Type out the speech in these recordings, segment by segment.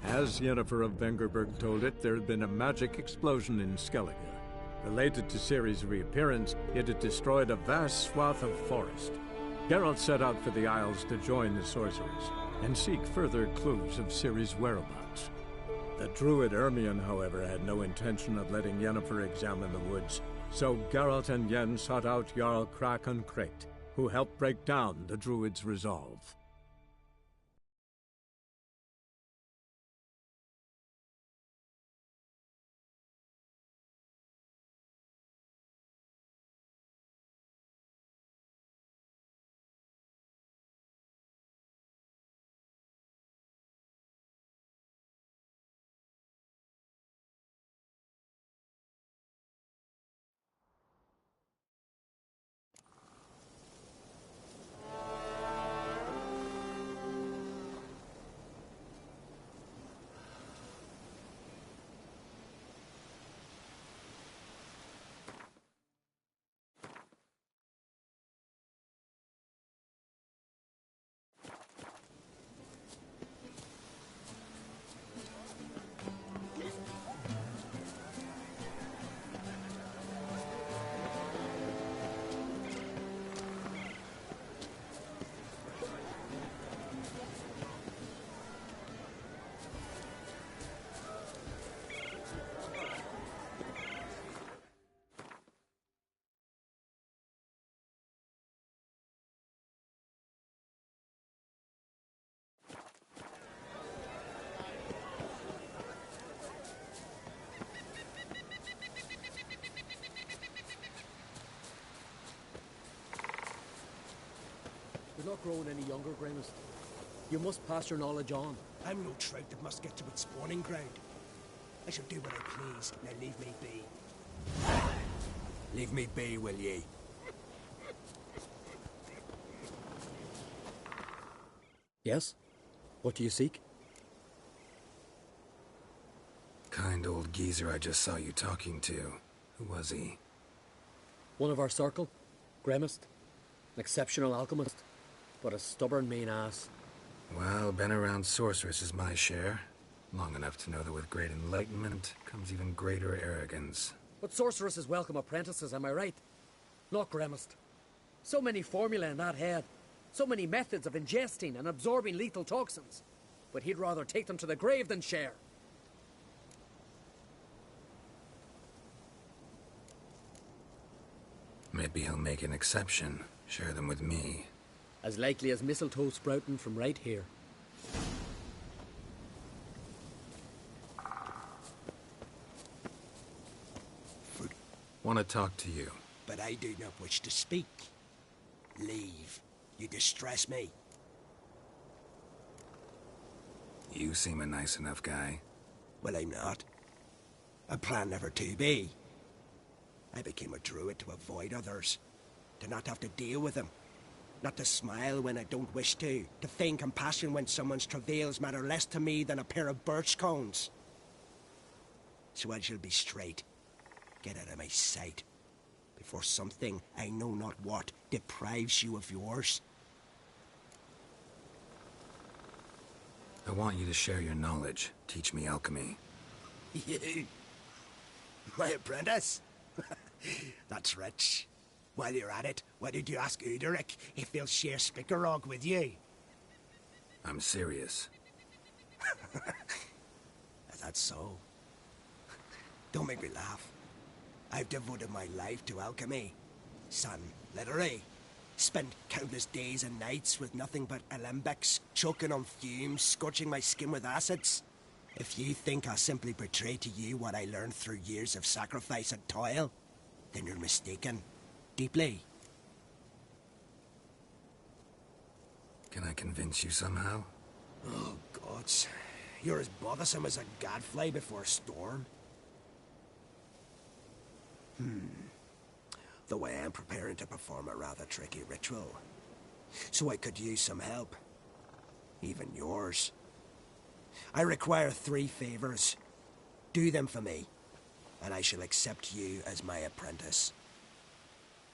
As Yennifer of Vengerberg told it, there had been a magic explosion in Skellige. Related to Ciri's reappearance, it had destroyed a vast swath of forest. Geralt set out for the Isles to join the sorcerers, and seek further clues of Ciri's whereabouts. The druid Ermion, however, had no intention of letting Yennefer examine the woods, so Geralt and Yen sought out Jarl Krakon Krate, who helped break down the druid's resolve. You're not growing any younger, Grimmest. You must pass your knowledge on. I'm no trout that must get to its spawning ground. I shall do what I please. Now leave me be. Leave me be, will ye? Yes? What do you seek? Kind old geezer I just saw you talking to. Who was he? One of our circle. Grimmest. An exceptional alchemist. But a stubborn mean ass. Well, been around sorceress is my share. Long enough to know that with great enlightenment comes even greater arrogance. But sorceresses welcome apprentices, am I right? Not Grimmest. So many formulae in that head. So many methods of ingesting and absorbing lethal toxins. But he'd rather take them to the grave than share. Maybe he'll make an exception. Share them with me. As likely as mistletoe sprouting from right here. Want to talk to you. But I do not wish to speak. Leave. You distress me. You seem a nice enough guy. Well, I'm not. I plan never to be. I became a druid to avoid others. To not have to deal with them. Not to smile when I don't wish to feign compassion when someone's travails matter less to me than a pair of birch cones. So I shall be straight. Get out of my sight. Before something, I know not what, deprives you of yours. I want you to share your knowledge. Teach me alchemy. You? My apprentice? That's rich. While you're at it, why did you ask Uderic if he'll share Spickerog with you? I'm serious. That's so. Don't make me laugh. I've devoted my life to alchemy. Son, literally. Spent countless days and nights with nothing but alembics, choking on fumes, scorching my skin with acids. If you think I'll simply portray to you what I learned through years of sacrifice and toil, then you're mistaken. Deeply. Can I convince you somehow? Oh, gods. You're as bothersome as a gadfly before a storm. Though I am preparing to perform a rather tricky ritual. So I could use some help. Even yours. I require 3 favors. Do them for me, and I shall accept you as my apprentice.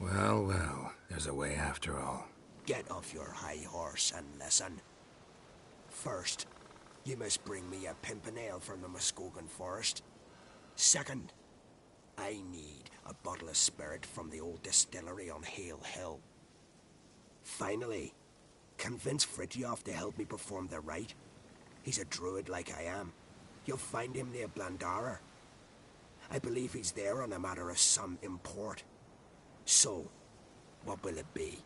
Well, well, there's a way after all. Get off your high horse and listen. First, You must bring me a pimpernel from the Muskogan forest. Second, I need a bottle of spirit from the old distillery on Hale Hill. Finally, convince Fritjof to help me perform the rite. He's a druid like I am. You'll find him near Blandara. I believe he's there on a matter of some import. So, what will it be?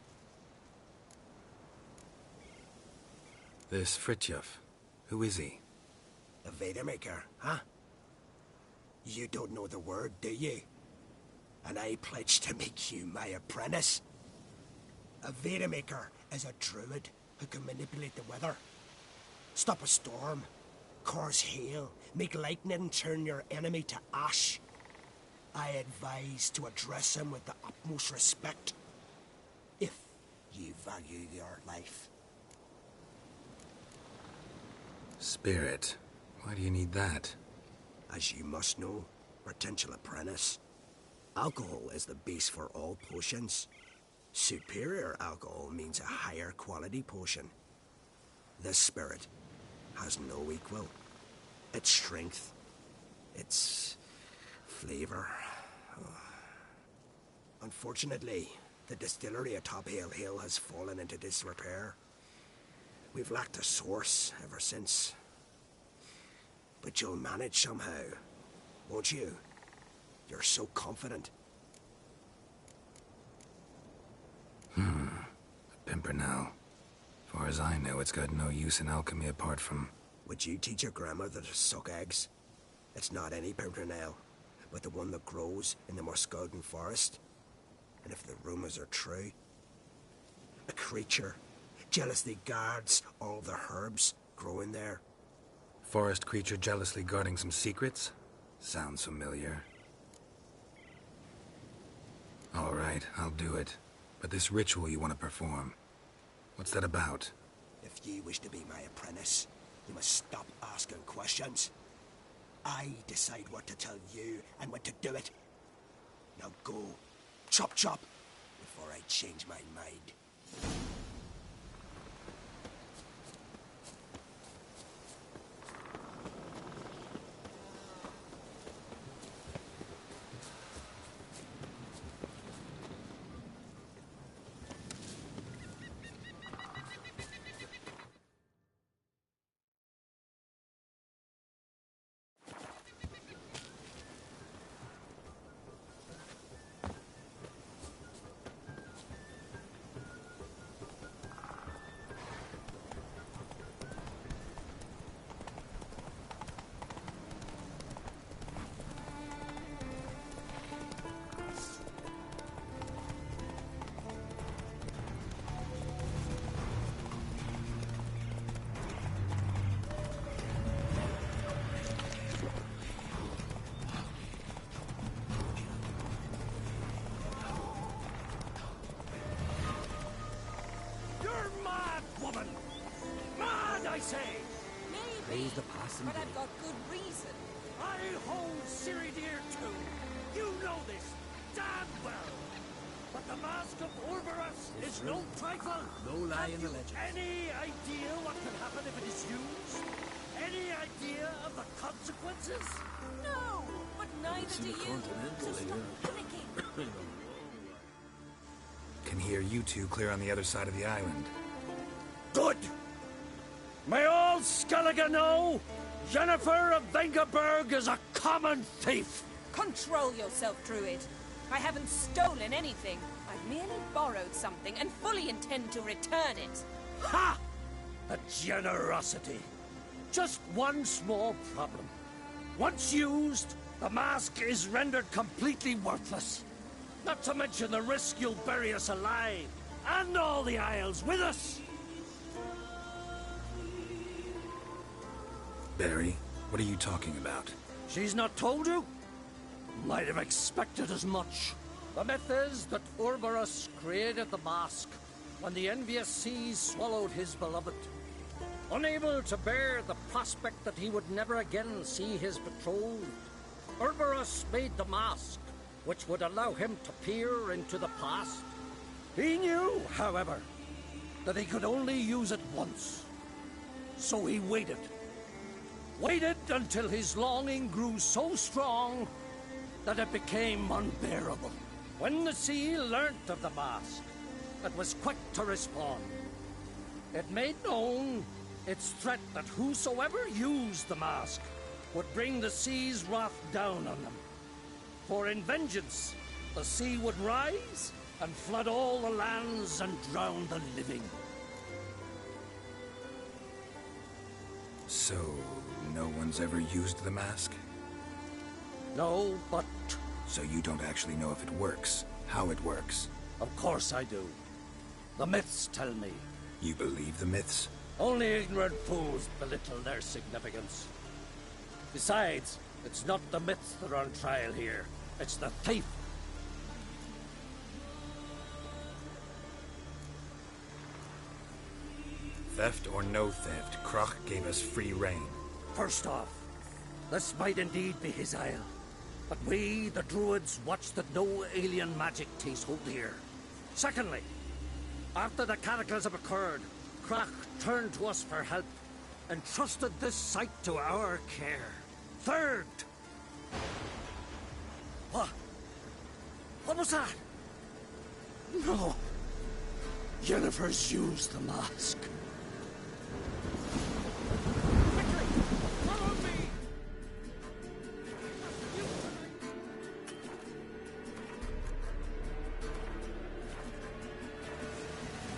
This Fritjof, who is he? A Vedamaker, huh? You don't know the word, do you? And I pledge to make you my apprentice. A Vedamaker is a druid who can manipulate the weather. Stop a storm, cause hail, make lightning turn your enemy to ash. I advise to address him with the utmost respect, if you value your life. Spirit. Why do you need that? As you must know, potential apprentice, alcohol is the base for all potions. Superior alcohol means a higher quality potion. This spirit has no equal. Its strength, its flavor. Unfortunately, the distillery atop Hale Hill has fallen into disrepair. We've lacked a source ever since. But you'll manage somehow, won't you? You're so confident. A pimpernel. Far as I know, it's got no use in alchemy apart from... Would you teach your grandmother to suck eggs? It's not any pimpernel, but the one that grows in the Muskogan forest. And if the rumors are true, a creature jealously guards all the herbs growing there. Forest creature jealously guarding some secrets? Sounds familiar. All right, I'll do it. But this ritual you want to perform, what's that about? If you wish to be my apprentice, you must stop asking questions. I decide what to tell you and when to do it. Now go, chop chop, before I change my mind. Praise the passing But I've got good reason. I hold Ciri dear too. You know this damn well. But the Mask of Orberus is no trifle. No lie in the Have you legend. any idea what can happen if it is used? Any idea of the consequences? No, but neither do you. So stop panicking. Can hear you two clear on the other side of the island. Good. May all Skellige know, Yennifer of Vengerberg is a common thief. Control yourself, Druid. I haven't stolen anything. I've merely borrowed something and fully intend to return it. Ha! A generosity. Just one small problem. Once used, the mask is rendered completely worthless. Not to mention the risk you'll bury us alive, and all the Isles with us. Barry, what are you talking about? She's not told you? Might have expected as much. The myth is that Orberus created the mask when the envious seas swallowed his beloved. Unable to bear the prospect that he would never again see his betrothed, Orberus made the mask, which would allow him to peer into the past. He knew, however, that he could only use it once. So he waited, waited until his longing grew so strong that it became unbearable. When the sea learnt of the mask, it was quick to respond. It made known its threat that whosoever used the mask would bring the sea's wrath down on them. For in vengeance, the sea would rise and flood all the lands and drown the living. So, no one's ever used the mask? No, but So you don't actually know if it works, how it works? of course I do. The myths tell me. You believe the myths? Only ignorant fools belittle their significance. Besides, it's not the myths that are on trial here. It's the thief. Theft or no theft, Krach gave us free rein. First off, this might indeed be his isle. But we, the druids, watch that no alien magic takes hold here. Secondly, after the cataclysm occurred, Krach turned to us for help, and trusted this site to our care. Third... What? What was that? No. Yennifer's used the mask. Quickly! Follow me!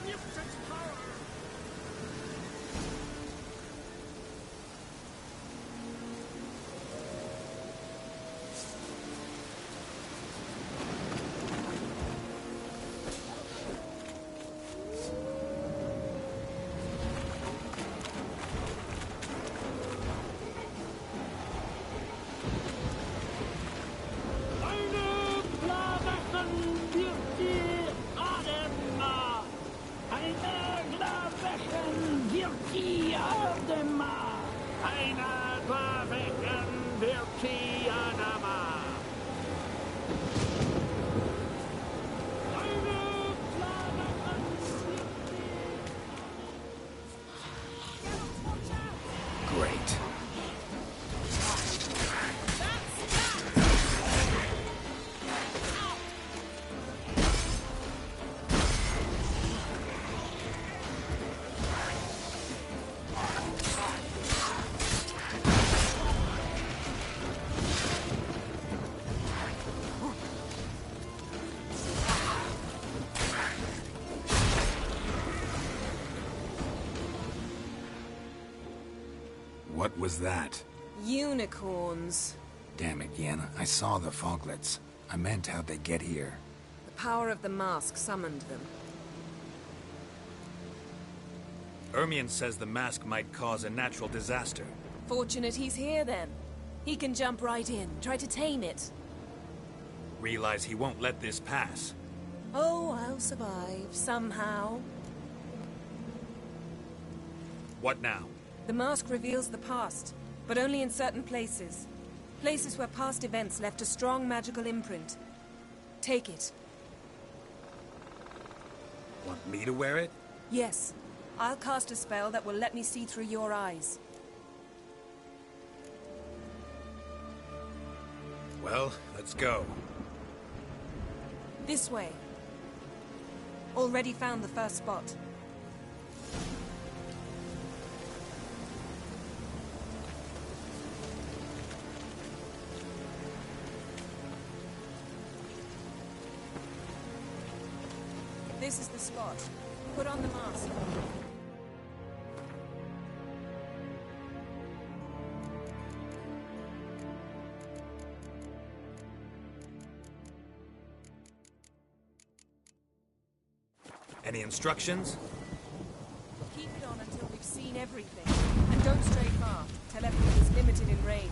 Magnificent power! Great. What was that? Unicorns. Damn it, Yenna. I saw the foglets. I meant how'd they get here. The power of the mask summoned them. Ermion says the mask might cause a natural disaster. Fortunate he's here then. He can jump right in, try to tame it. Realize he won't let this pass. Oh, I'll survive, somehow. What now? The mask reveals the past, but only in certain places. Places where past events left a strong magical imprint. Take it. Want me to wear it? Yes. I'll cast a spell that will let me see through your eyes. Well, let's go. This way. Already found the first spot. This is the spot. Put on the mask. Any instructions? Keep it on until we've seen everything. And don't stray far. Telepathy is limited in range.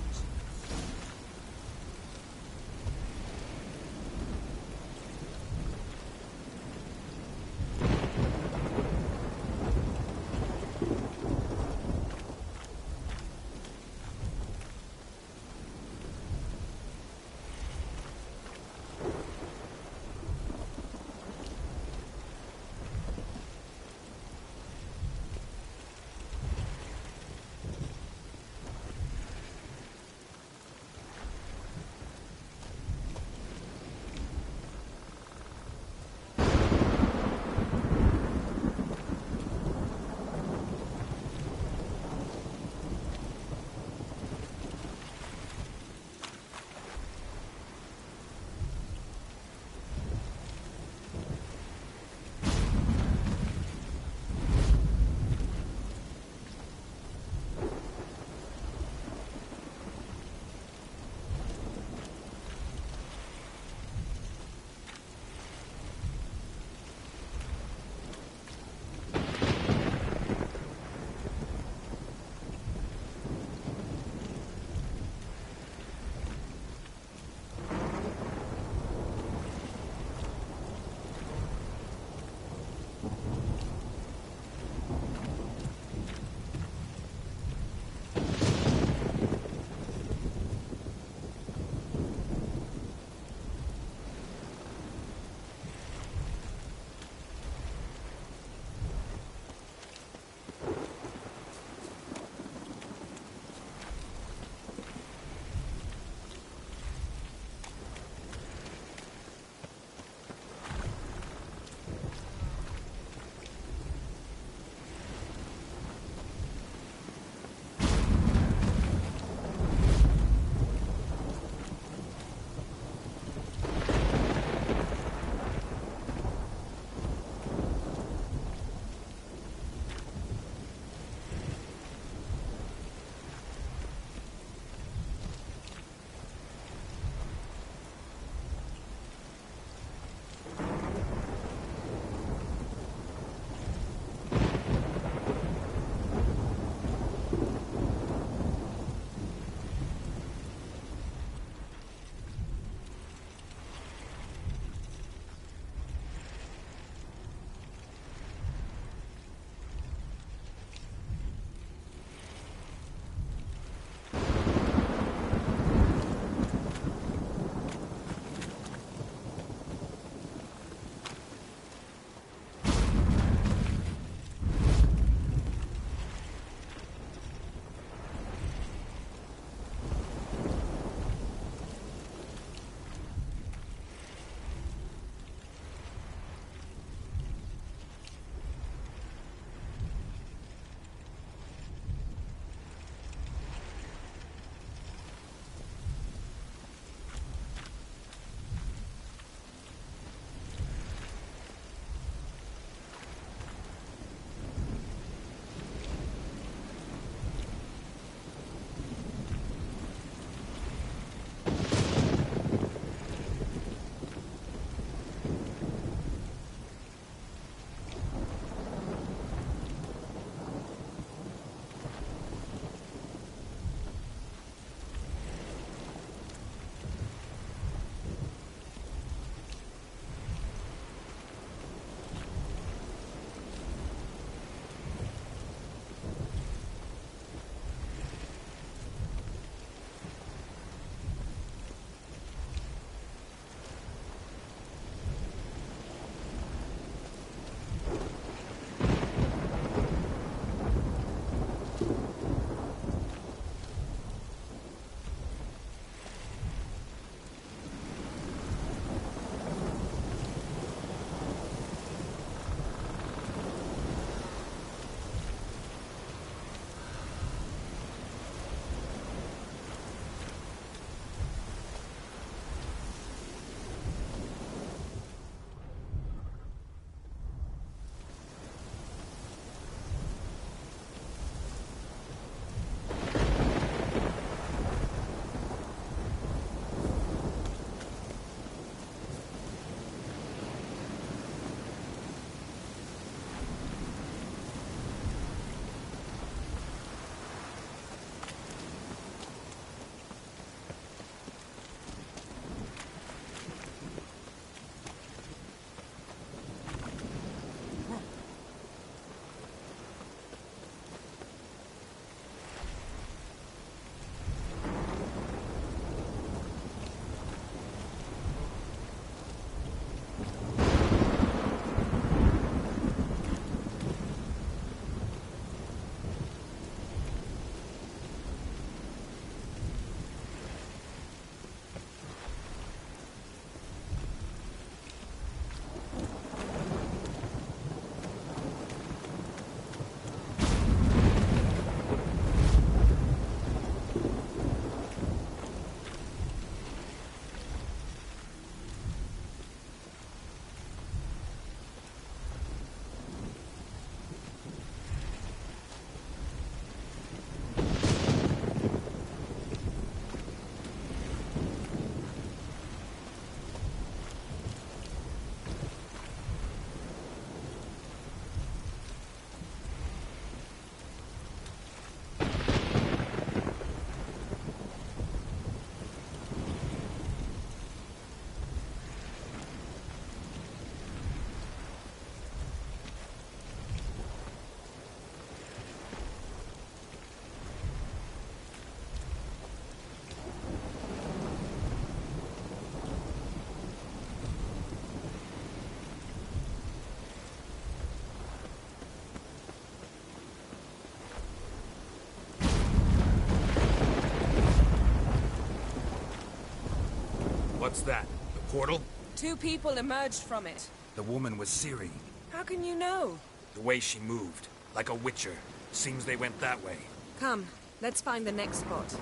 What's that? The portal? 2 people emerged from it. The woman was Ciri. How can you know? The way she moved. Like a witcher. Seems they went that way. Come, let's find the next spot.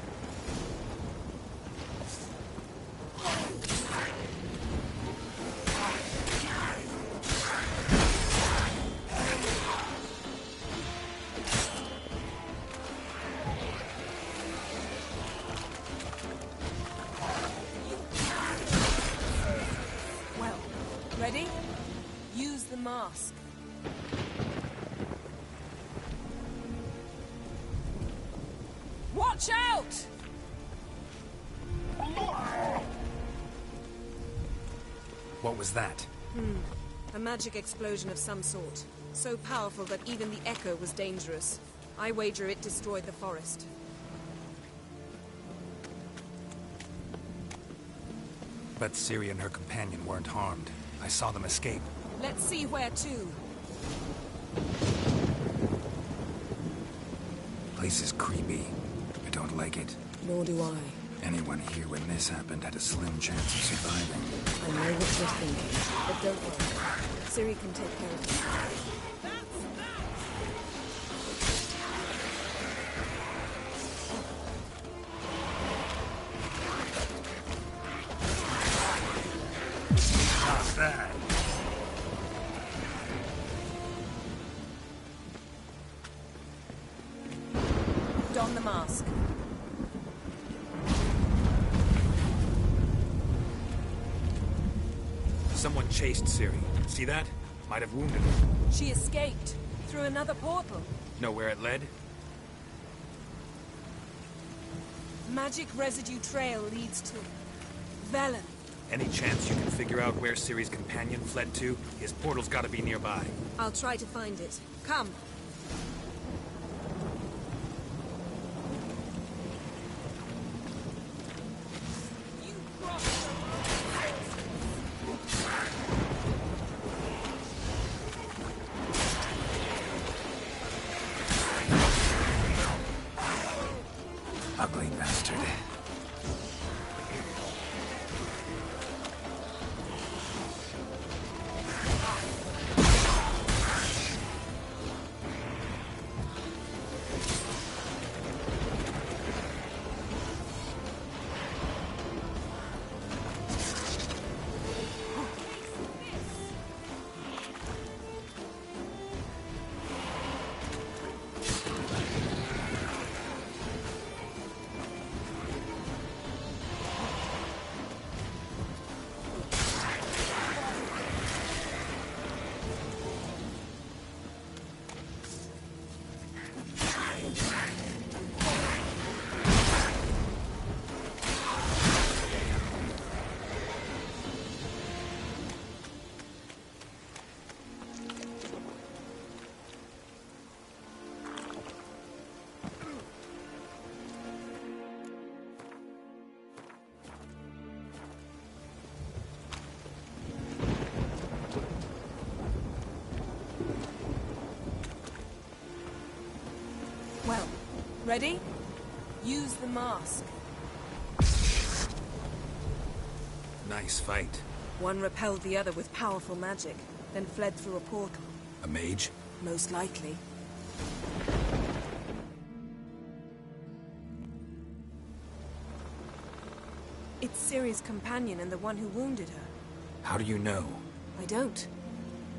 Well, ready? Use the mask. Watch out! What was that? A magic explosion of some sort. So powerful that even the echo was dangerous. I wager it destroyed the forest. But Ciri and her companion weren't harmed. I saw them escape. Let's see where to. Place is creepy. I don't like it. Nor do I. Anyone here when this happened had a slim chance of surviving. I know what you're thinking, but don't worry. Ciri can take care of it. How's that? Don the mask. Someone chased Ciri. See that? Might have wounded her. She escaped through another portal. Know where it led? Magic residue trail leads to Velen. Any chance you can figure out where Ciri's companion fled to? His portal's gotta be nearby. I'll try to find it. Come. Ugly bastard. Well, ready? Use the mask. Nice fight. One repelled the other with powerful magic, then fled through a portal. A mage? Most likely. It's Ciri's companion and the one who wounded her. How do you know? I don't.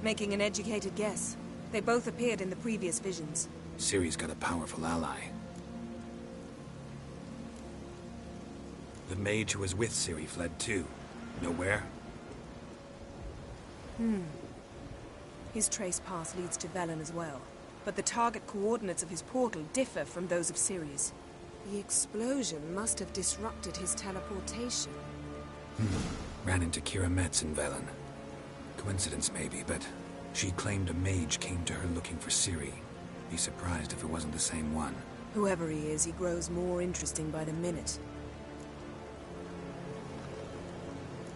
Making an educated guess. They both appeared in the previous visions. Ciri's got a powerful ally. The mage who was with Ciri fled too. Know where? His trace path leads to Velen as well. But the target coordinates of his portal differ from those of Ciri's. The explosion must have disrupted his teleportation. Ran into Kira Metz in Velen. Coincidence maybe, but she claimed a mage came to her looking for Ciri. Be surprised if it wasn't the same one. Whoever he is, he grows more interesting by the minute.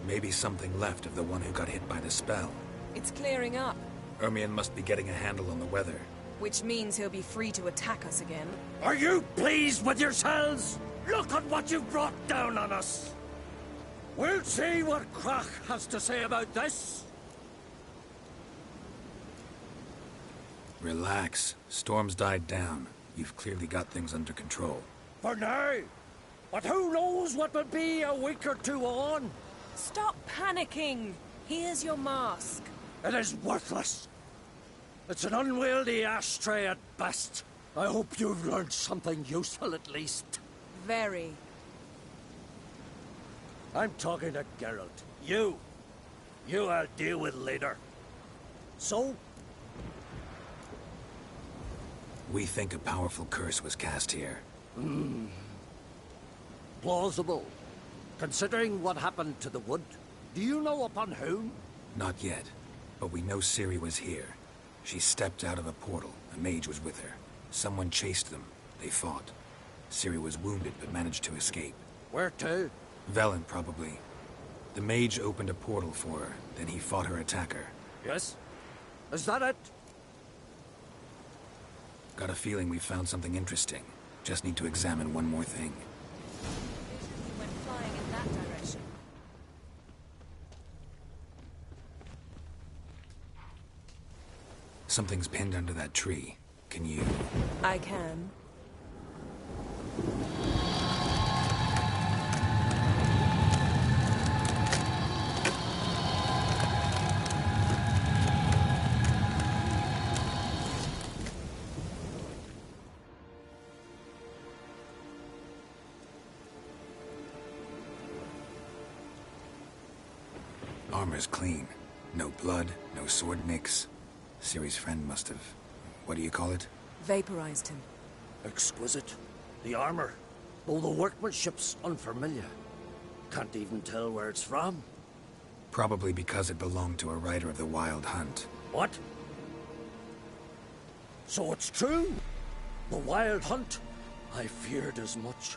Maybe something left of the one who got hit by the spell. It's clearing up, Ermion must be getting a handle on the weather. which means he'll be free to attack us again. Are you pleased with yourselves? Look at what you've brought down on us! We'll see what Krach has to say about this. Relax. Storm's died down. You've clearly got things under control. For now. But who knows what will be a week or two on? Stop panicking! Here's your mask. It is worthless. It's an unwieldy ashtray at best. I hope you've learned something useful at least. Very. I'm talking to Geralt. You I'll deal with later. So? We think a powerful curse was cast here. Plausible. Considering what happened to the wood, do you know upon whom? Not yet, but we know Ciri was here. She stepped out of a portal. A mage was with her. Someone chased them. They fought. Ciri was wounded, but managed to escape. Where to? Velen, probably. The mage opened a portal for her, then he fought her attacker. Yes? Is that it? Got a feeling we found something interesting. Just need to examine one more thing. Visions went flying in that direction. Something's pinned under that tree. Can you... I can. Armor's clean. No blood, no sword nicks. Ciri's friend must have... what do you call it? Vaporized him. Exquisite. The armor. Though the workmanship's unfamiliar. Can't even tell where it's from. Probably because it belonged to a rider of the Wild Hunt. What? So it's true? The Wild Hunt? I feared as much.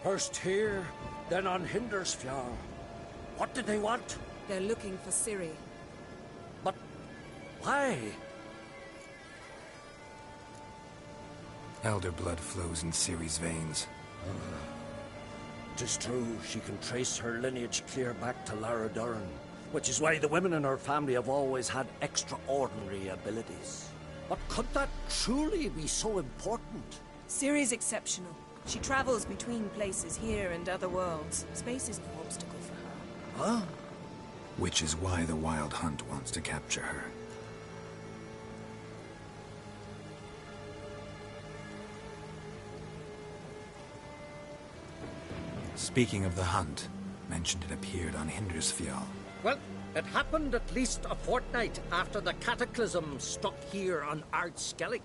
First here, then on Hindersfjall. What did they want? They're looking for Ciri. But why? Elder blood flows in Ciri's veins. Tis true, she can trace her lineage clear back to Lara Duran, which is why the women in her family have always had extraordinary abilities. But could that truly be so important? Ciri's exceptional. She travels between places here and other worlds. Space is no obstacle for her. Huh? Which is why the Wild Hunt wants to capture her. Speaking of the hunt, mentioned it appeared on Hindersfjall. Well, it happened at least a fortnight after the cataclysm struck here on Ardskellig.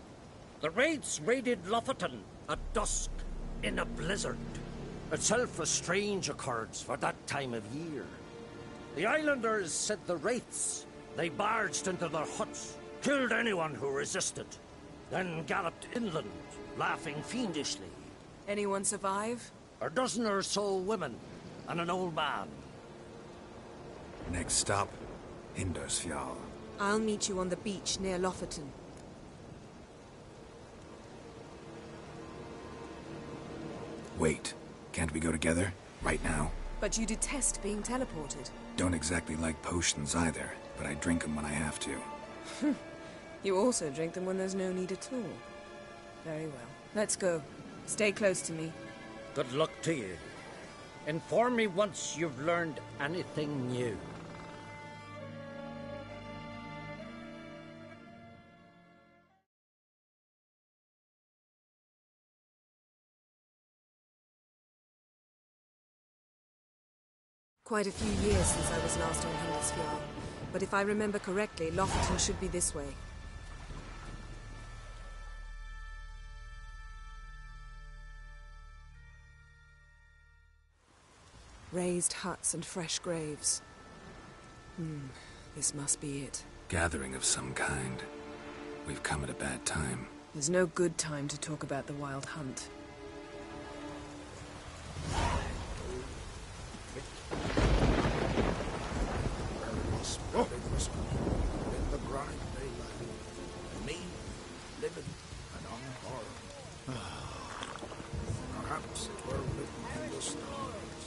The raids raided Lofoten at dusk in a blizzard. Itself a strange occurrence for that time of year. The islanders said the wraiths. They barged into their huts, killed anyone who resisted, then galloped inland, laughing fiendishly. Anyone survive? A dozen or so women, and an old man. Next stop, Hindersfjall. I'll meet you on the beach near Lofoten. Wait, can't we go together? Right now? But you detest being teleported. Don't exactly like potions either, but I drink them when I have to. You also drink them when there's no need at all. Very well. Let's go. Stay close to me. Good luck to you. Inform me once you've learned anything new. Quite a few years since I was last on Hindersfjall, but if I remember correctly, Lofoten should be this way. Raised huts and fresh graves. This must be it. Gathering of some kind. We've come at a bad time. There's no good time to talk about the Wild Hunt. In the grind they lie, me, living and unharmed. Perhaps it were written in the stars.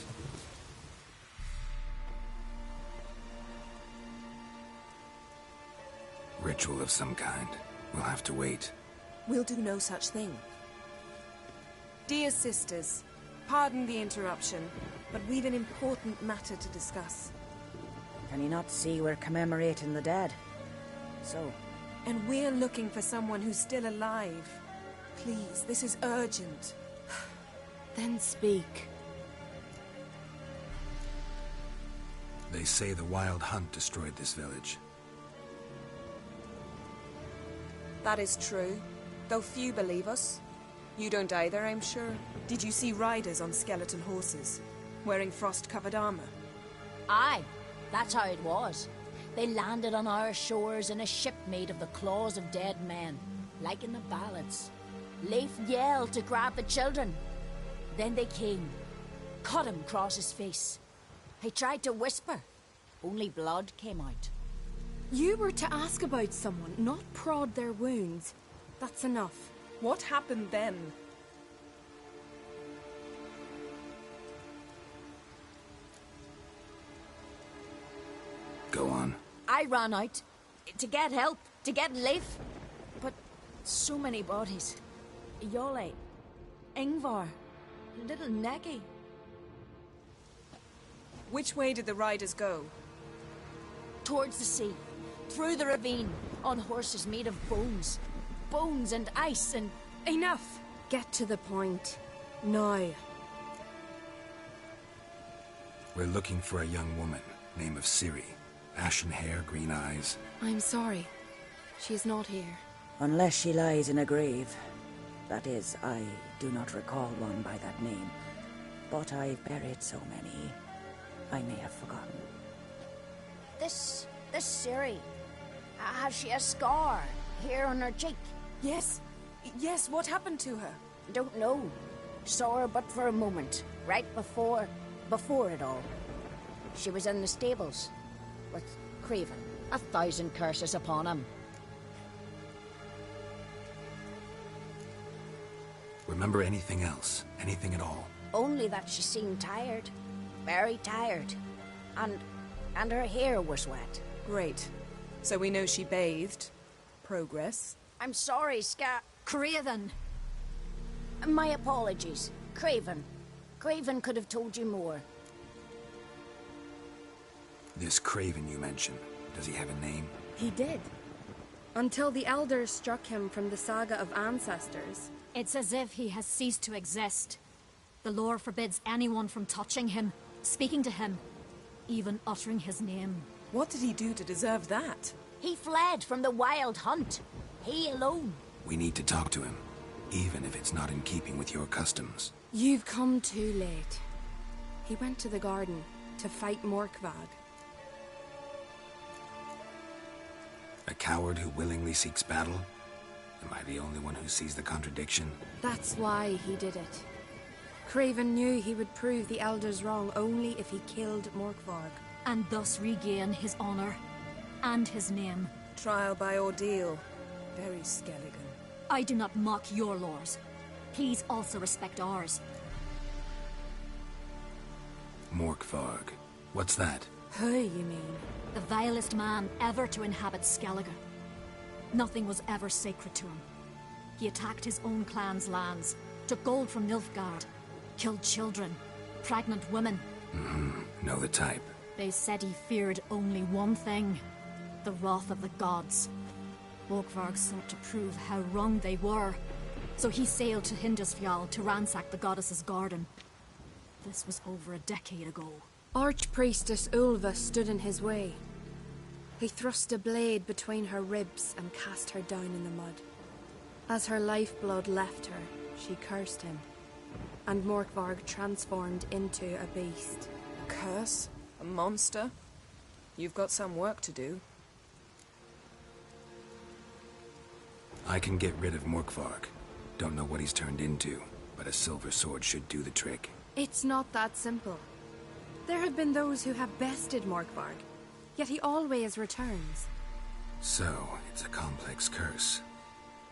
ritual of some kind. We'll have to wait. We'll do no such thing. Dear sisters, pardon the interruption, but we've an important matter to discuss. Can you not see we're commemorating the dead? So? And we're looking for someone who's still alive. Please, this is urgent. Then speak. They say the Wild Hunt destroyed this village. That is true, though few believe us. You don't either, I'm sure. Did you see riders on skeleton horses, wearing frost-covered armor? Aye, that's how it was. They landed on our shores in a ship made of the claws of dead men, like in the ballads. Leif yelled to grab the children. Then they came, cut him across his face. He tried to whisper, only blood came out. You were to ask about someone, not prod their wounds. That's enough. What happened then? Go on. I ran out to get help, to get Leif. But so many bodies. Yole, Ingvar, little Necky. Which way did the riders go? Towards the sea, through the ravine, on horses made of bones. Bones and ice and... Enough! Get to the point. Now. We're looking for a young woman, name of Ciri. Ashen hair, green eyes. I'm sorry. She is not here. Unless she lies in a grave. That is, I do not recall one by that name. But I've buried so many, I may have forgotten. This Ciri, has she a scar here on her cheek? Yes. Yes, what happened to her? Don't know. Saw her but for a moment, right before it all. She was in the stables with Craven. 1,000 curses upon him. Remember anything else? Anything at all? Only that she seemed tired. Very tired. And her hair was wet. Great. So we know she bathed. Progress. I'm sorry, Craven! My apologies. Craven. Craven could have told you more. This Craven you mentioned, does he have a name? He did. Until the elders struck him from the saga of ancestors. It's as if he has ceased to exist. The lore forbids anyone from touching him, speaking to him, even uttering his name. What did he do to deserve that? He fled from the Wild Hunt. He alone. We need to talk to him, even if it's not in keeping with your customs. You've come too late. He went to the garden to fight Morkvag. A coward who willingly seeks battle? Am I the only one who sees the contradiction? That's why he did it. Craven knew he would prove the elders wrong only if he killed Morkvarg. And thus regain his honor and his name. Trial by ordeal. Very Skelligan. I do not mock your laws. Please also respect ours. Morkvarg. What's that? Who, you mean? The vilest man ever to inhabit Skellige. Nothing was ever sacred to him. He attacked his own clan's lands, took gold from Nilfgaard, killed children, pregnant women. Know the type. They said he feared only one thing, the wrath of the gods. Morkvarg sought to prove how wrong they were, so he sailed to Hindisfjall to ransack the goddess's garden. This was over a decade ago. Archpriestess Ulva stood in his way. He thrust a blade between her ribs and cast her down in the mud. As her lifeblood left her, she cursed him, and Morkvarg transformed into a beast. A curse? A monster? You've got some work to do. I can get rid of Morkvarg. Don't know what he's turned into, but a silver sword should do the trick. It's not that simple. There have been those who have bested Morkvarg, yet he always returns. So, it's a complex curse.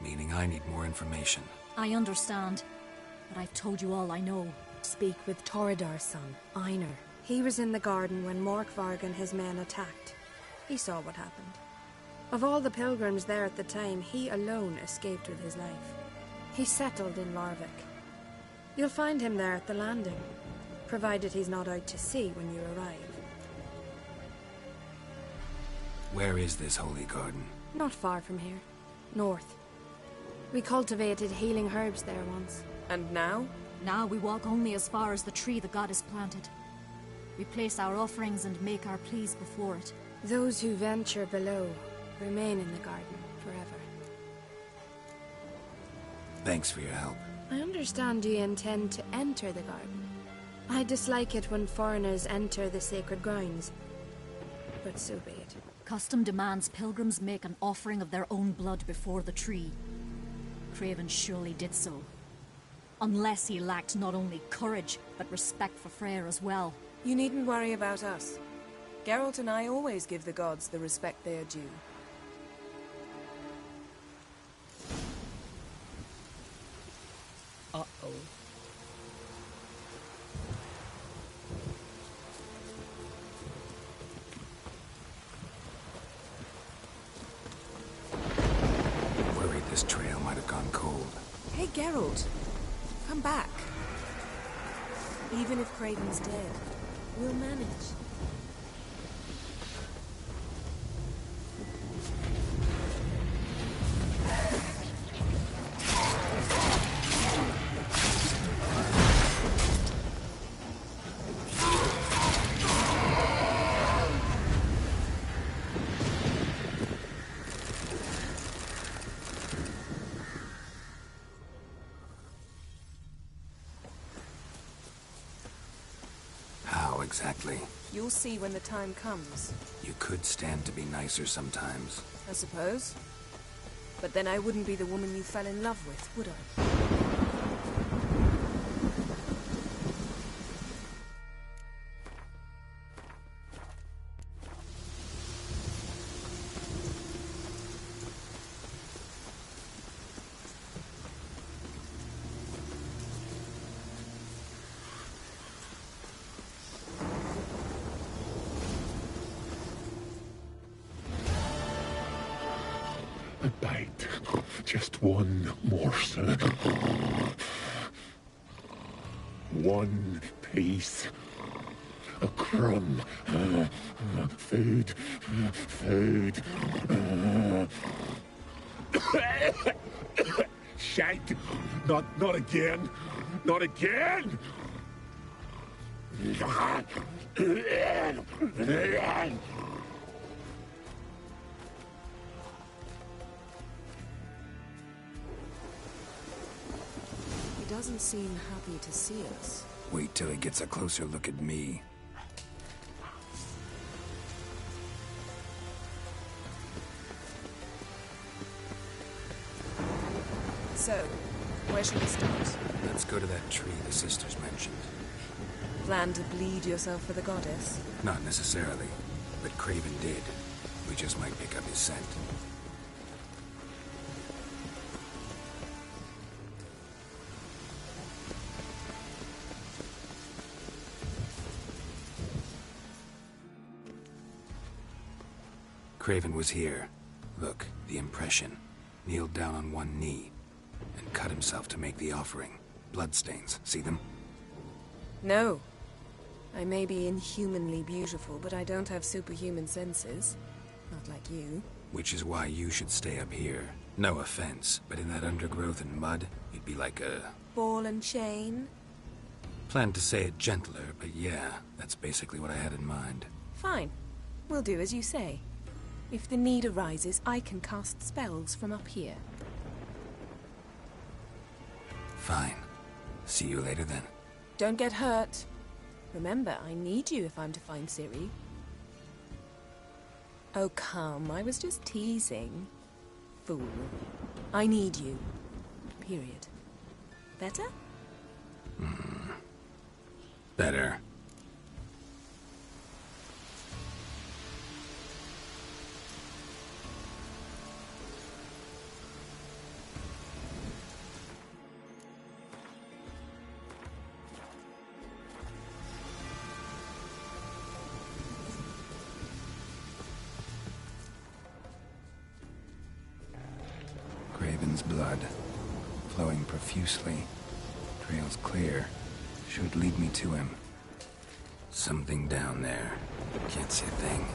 Meaning I need more information. I understand, but I've told you all I know. Speak with Torridar's son, Einar. He was in the garden when Morkvarg and his men attacked. He saw what happened. Of all the pilgrims there at the time, he alone escaped with his life. He settled in Larvik. You'll find him there at the landing, provided he's not out to sea when you arrive. Where is this holy garden? Not far from here. North. We cultivated healing herbs there once. And now? Now we walk only as far as the tree the goddess planted. We place our offerings and make our pleas before it. Those who venture below remain in the garden forever. Thanks for your help. I understand you intend to enter the garden. I dislike it when foreigners enter the sacred grounds, but so be it. Custom demands pilgrims make an offering of their own blood before the tree. Craven surely did so. Unless he lacked not only courage, but respect for Freyr as well. You needn't worry about us. Geralt and I always give the gods the respect they are due. Uh-oh. Worried this trail might have gone cold. Hey, Geralt. Come back. Even if Craven's dead, we'll manage. Exactly. You'll see when the time comes. You could stand to be nicer sometimes. I suppose. But then I wouldn't be the woman you fell in love with, would I? A bite. Just one morsel. One piece. A crumb. Food. Food. Shite. Not again. Not again. He doesn't seem happy to see us. Wait till he gets a closer look at me. So, where should we start? Let's go to that tree the sisters mentioned. Plan to bleed yourself for the goddess? Not necessarily, but Craven did. We just might pick up his scent. Craven was here. Look, the impression. Kneeled down on one knee and cut himself to make the offering. Bloodstains, see them? No. I may be inhumanly beautiful, but I don't have superhuman senses. Not like you. Which is why you should stay up here. No offense, but in that undergrowth and mud, you'd be like a... ball and chain? Planned to say it gentler, but yeah, that's basically what I had in mind. Fine. We'll do as you say. If the need arises, I can cast spells from up here. Fine. See you later then. Don't get hurt. Remember, I need you if I'm to find Ciri. Oh, come. I was just teasing. Fool. I need you. Period. Better? Better. blood, flowing profusely. Trail's clear. Should lead me to him. Something down there. Can't see a thing.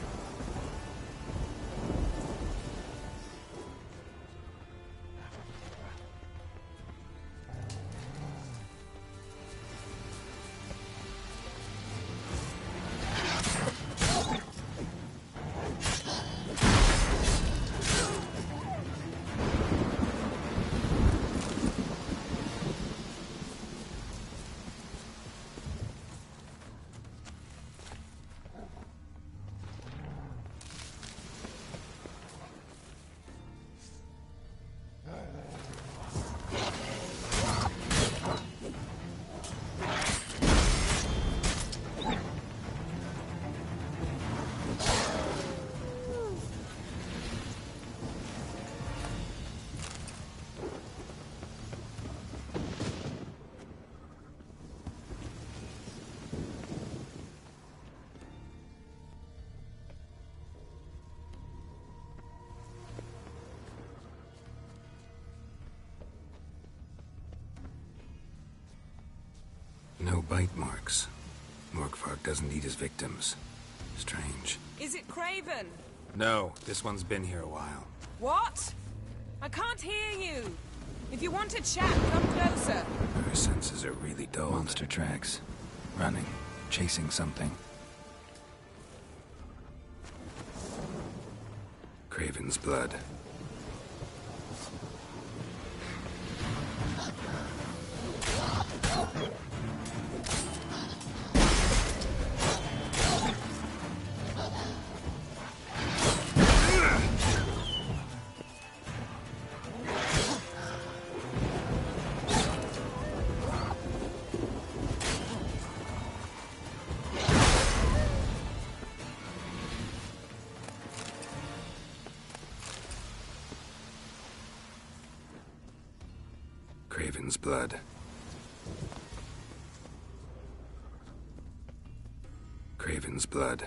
No bite marks. Morkvark doesn't eat his victims. Strange. Is it Craven? No, this one's been here a while. What? I can't hear you. If you want to chat, come closer. Her senses are really dull. Monster tracks. Running. Chasing something. Craven's blood. Craven's blood. Craven's blood.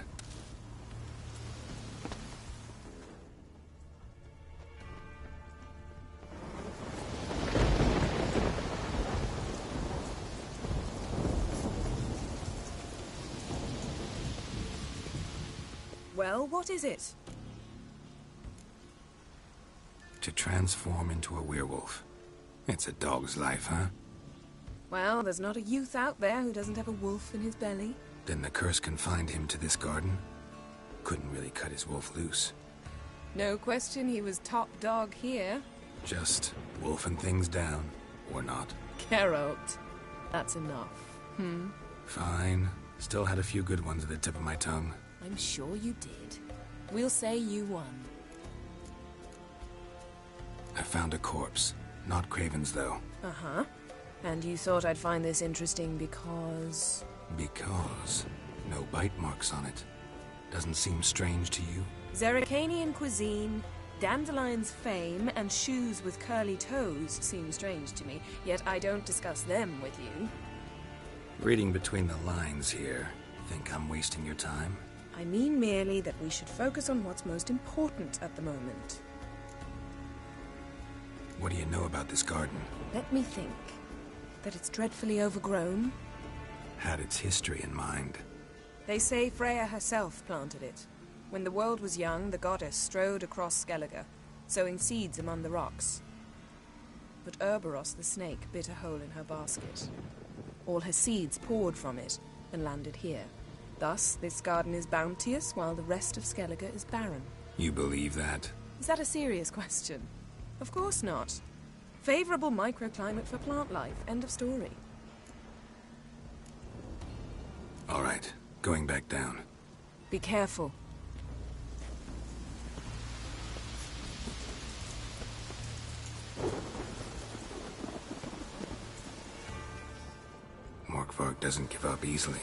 Well, what is it? To transform into a werewolf. It's a dog's life, huh? Well, there's not a youth out there who doesn't have a wolf in his belly. Then the curse confined him to this garden? Couldn't really cut his wolf loose. No question he was top dog here. Just wolfing things down, or not. Geralt. That's enough. Fine. Still had a few good ones at the tip of my tongue. I'm sure you did. We'll say you won. I found a corpse. Not Craven's, though. Uh-huh. And you thought I'd find this interesting because... Because no bite marks on it. Doesn't seem strange to you? Zerrikanian cuisine, Dandelion's fame, and shoes with curly toes seem strange to me, yet I don't discuss them with you. Reading between the lines here, think I'm wasting your time? I mean merely that we should focus on what's most important at the moment. What do you know about this garden? Let me think. That it's dreadfully overgrown. Had its history in mind. They say Freya herself planted it. When the world was young, the goddess strode across Skellige, sowing seeds among the rocks. But Urboros the snake bit a hole in her basket. All her seeds poured from it and landed here. Thus, this garden is bounteous, while the rest of Skellige is barren. You believe that? Is that a serious question? Of course not. Favorable microclimate for plant life. End of story. All right, going back down. Be careful. Morkvark doesn't give up easily.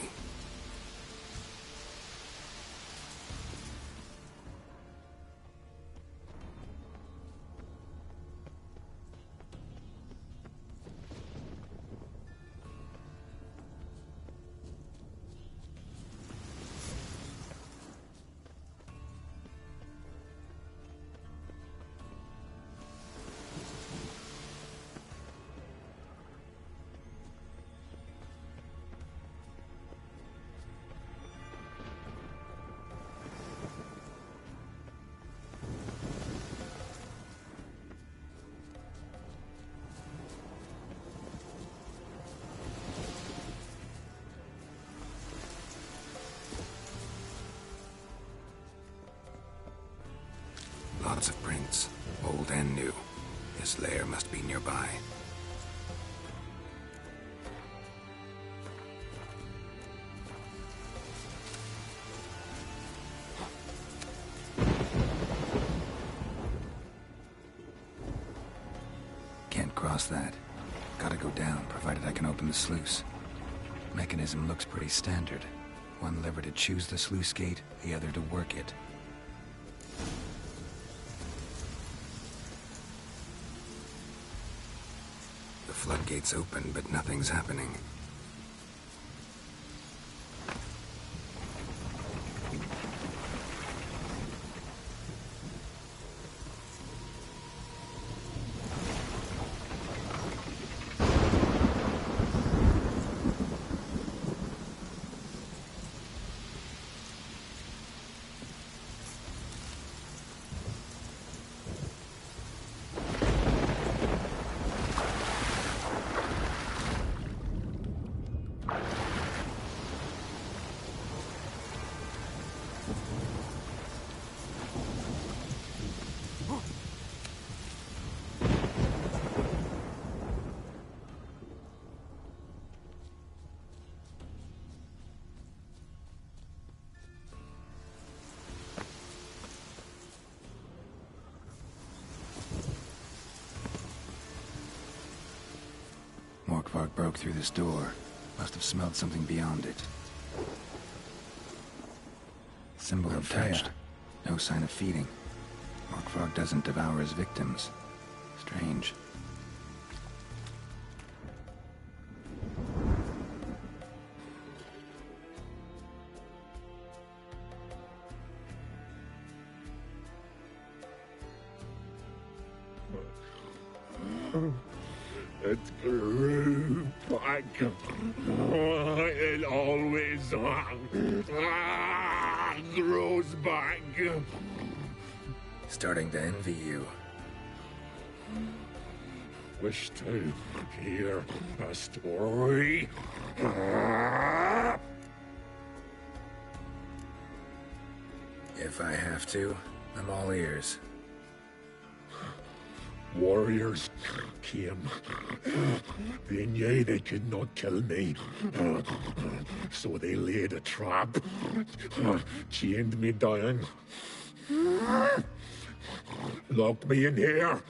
Lots of prints, old and new. His lair must be nearby. Can't cross that. Gotta go down, provided I can open the sluice. Mechanism looks pretty standard. One lever to choose the sluice gate, the other to work it. The floodgate's open, but nothing's happening. Morkvarg broke through this door. Must have smelled something beyond it. Symbol of touched. No sign of feeding. Morkvarg doesn't devour his victims. Strange. It grew back. It always grows back. Starting to envy you. Wish to hear a story. If I have to, I'm all ears. Warriors came. They knew they could not kill me. So they laid a trap. Chained me down. Locked me in here.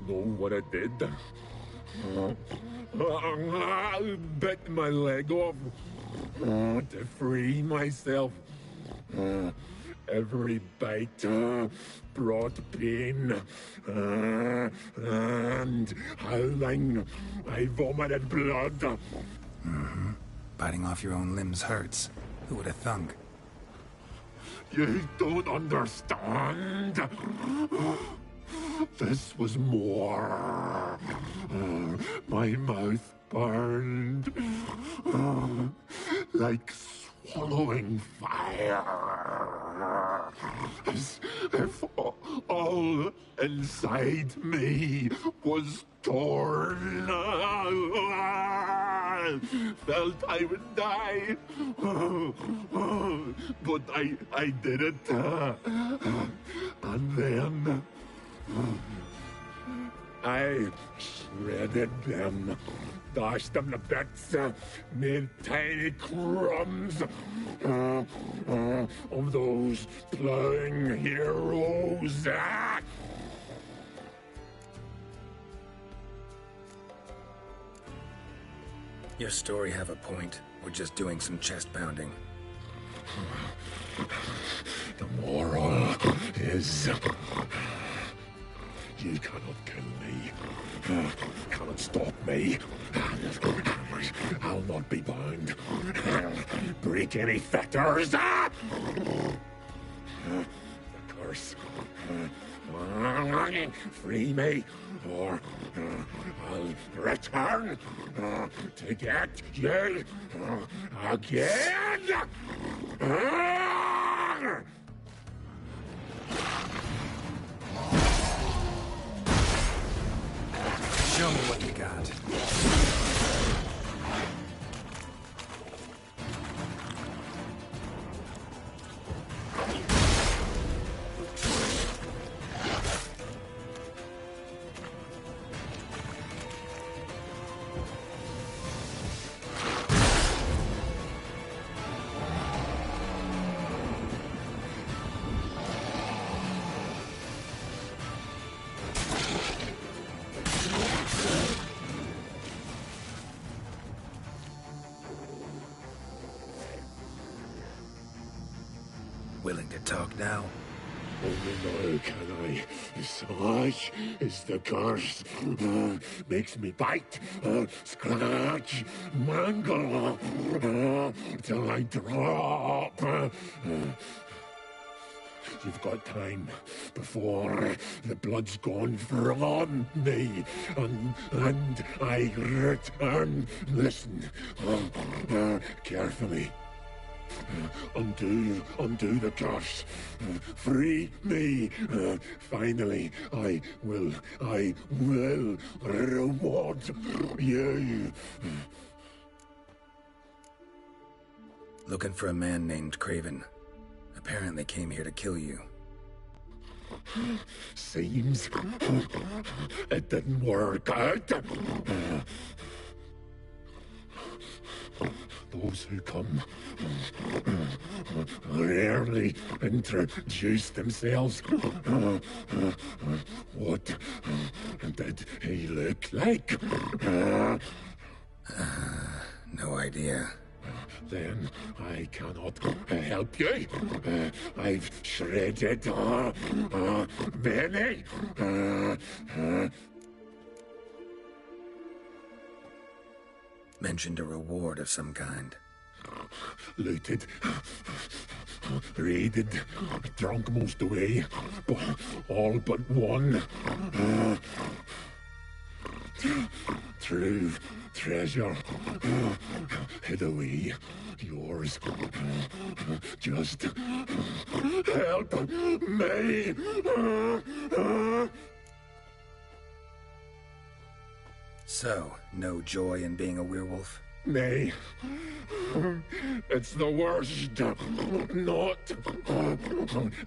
Know what I did? Bit my leg off to free myself. Every bite brought pain, and howling, I vomited blood. Mm-hmm. Biting off your own limbs hurts. Who would have thunk? You don't understand. This was more. My mouth burned like swallowing fire. As if all inside me was torn. Felt I would die. But I did it. And then I shredded them, dashed them to bits, made tiny crumbs of those plowing heroes. Your story have a point. We're just doing some chest pounding. The moral is... you cannot kill me. Cannot stop me. I'll not be bound. Break any fetters. The curse. Free me, or I'll return to get you again. Show me what you got. Willing to talk now? Only now can I. Such is the curse. Makes me bite, scratch, mangle, till I drop. You've got time before the blood's gone from me, and I return. Listen, carefully. Undo the curse. Free me. Finally, I will reward you. Looking for a man named Craven. Apparently came here to kill you. Seems it didn't work out. Those who come rarely introduce themselves. What did he look like? No idea. Then I cannot help you. I've shredded many. Mentioned a reward of some kind. Looted, raided, drunk most away, all but one. True treasure hid away. Yours. Just help me. So, no joy in being a werewolf? Nay. It's the worst. Not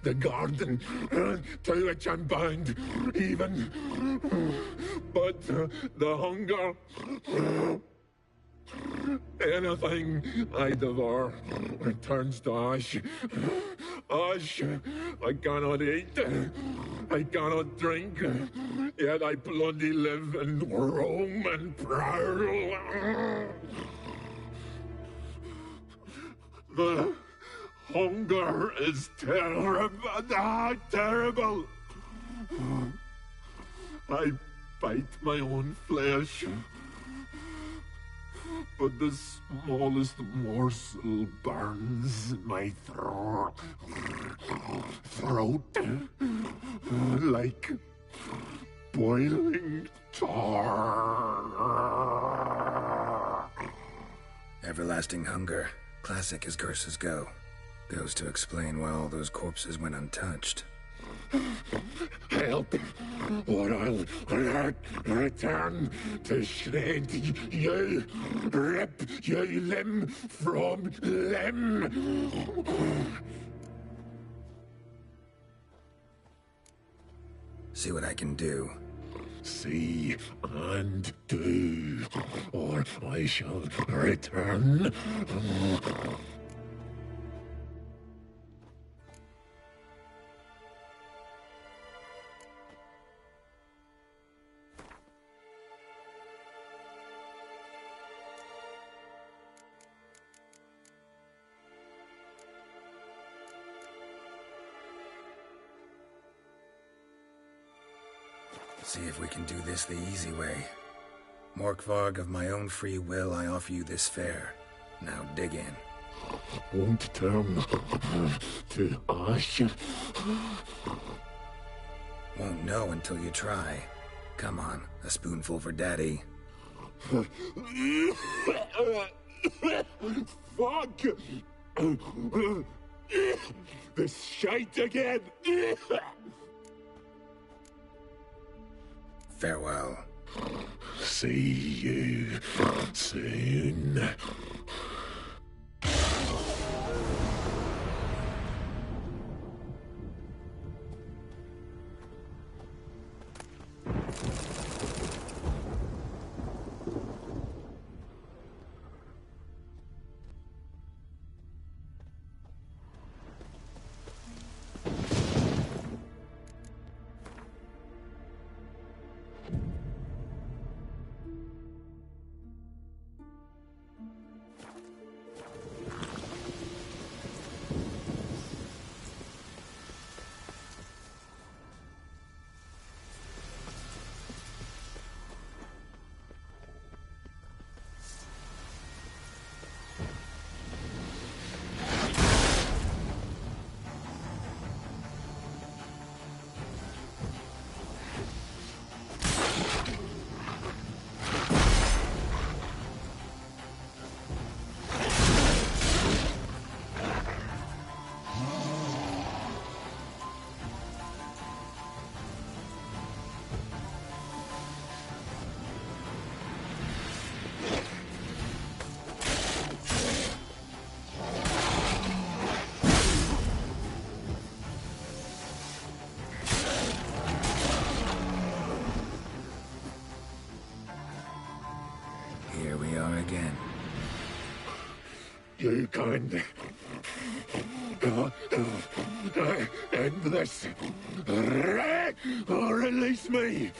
the garden to which I'm bound, even. But the hunger. Anything I devour returns to ash. Ash. I cannot eat. I cannot drink. Yet I bloody live and roam and prowl. The hunger is terrible. Terrible. I bite my own flesh. But the smallest morsel burns my throat like boiling tar. Everlasting hunger. Classic as curses go. Goes to explain why all those corpses went untouched. Help, or I'll return to shred you, rip you limb from limb. See what I can do. See and do, or I shall return. See if we can do this the easy way. Morkvarg, of my own free will, I offer you this fare. Now dig in. Won't turn to ash. Won't know until you try. Come on, a spoonful for Daddy. Fuck! This shite again! Farewell. See you soon. we are again. You can't end this. Or release me.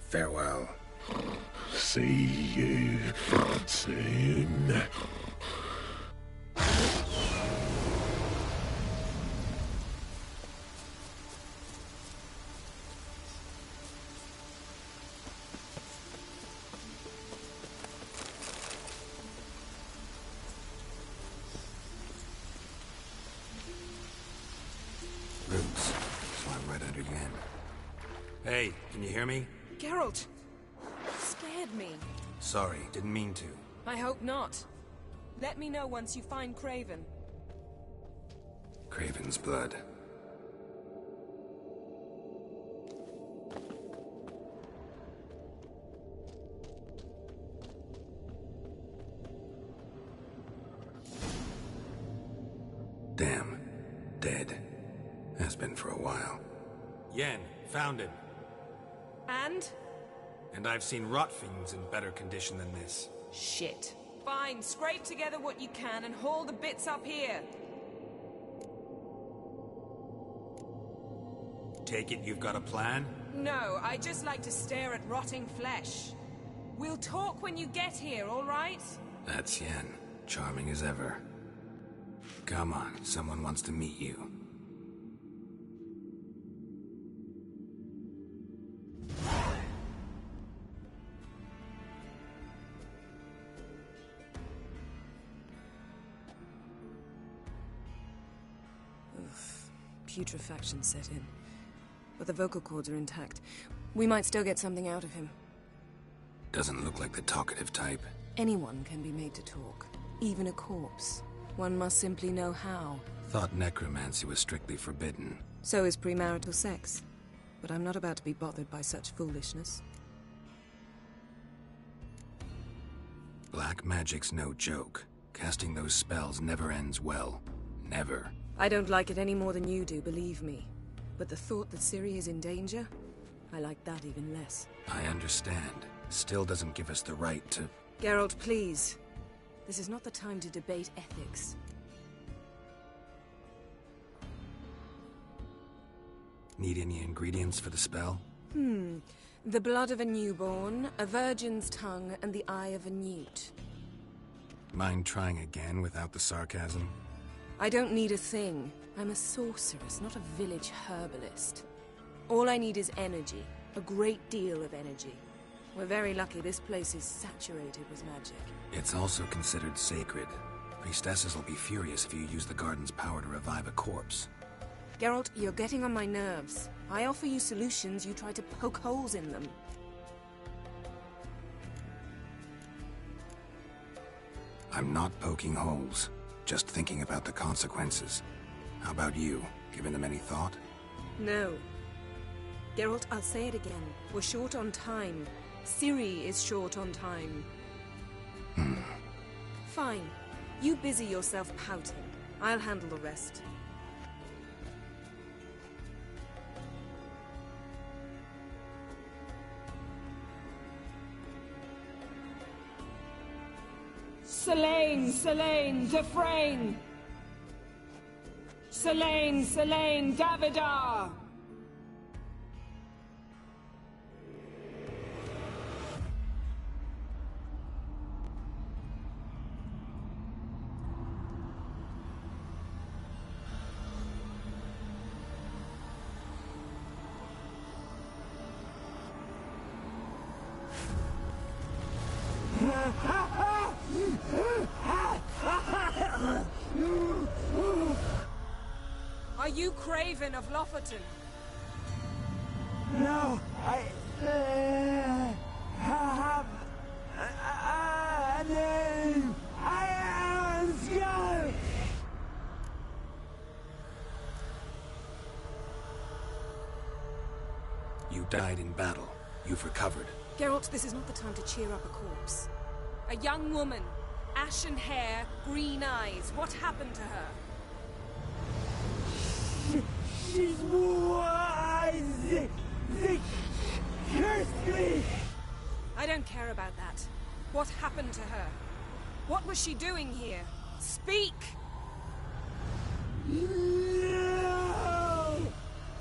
Farewell. See you soon. Roots, so I'm right under again. Hey, can you hear me? Geralt! Scared me. Sorry, didn't mean to. I hope not. Let me know once you find Craven. Craven's blood. Damn. Dead. Has been for a while. Yen, found him. And? And I've seen rot fiends in better condition than this. Shit. Fine, scrape together what you can and haul the bits up here. Take it you've got a plan? No, I just like to stare at rotting flesh. We'll talk when you get here, all right? That's Yen. Charming as ever. Come on, someone wants to meet you. Putrefaction set in. But the vocal cords are intact. We might still get something out of him. Doesn't look like the talkative type. Anyone can be made to talk. Even a corpse. One must simply know how. Thought necromancy was strictly forbidden. So is premarital sex. But I'm not about to be bothered by such foolishness. Black magic's no joke. Casting those spells never ends well. Never. I don't like it any more than you do, believe me. But the thought that Ciri is in danger, I like that even less. I understand. Still doesn't give us the right to... Geralt, please. This is not the time to debate ethics. Need any ingredients for the spell? The blood of a newborn, a virgin's tongue, and the eye of a newt. Mind trying again without the sarcasm? I don't need a thing. I'm a sorceress, not a village herbalist. All I need is energy. A great deal of energy. We're very lucky this place is saturated with magic. It's also considered sacred. Priestesses will be furious if you use the garden's power to revive a corpse. Geralt, you're getting on my nerves. I offer you solutions, you try to poke holes in them. I'm not poking holes. Just thinking about the consequences. How about you? Given them any thought? No. Geralt, I'll say it again. We're short on time. Ciri is short on time. Fine. You busy yourself pouting. I'll handle the rest. Selene, Defrain! Selene, Davidar! Are you Craven of Lofoten? No, I have a name. I am Skull. You died in battle. You've recovered. Geralt, this is not the time to cheer up a corpse. A young woman. Ashen hair, green eyes. What happened to her? She's wise. Speak! I don't care about that. What happened to her? What was she doing here? Speak! No!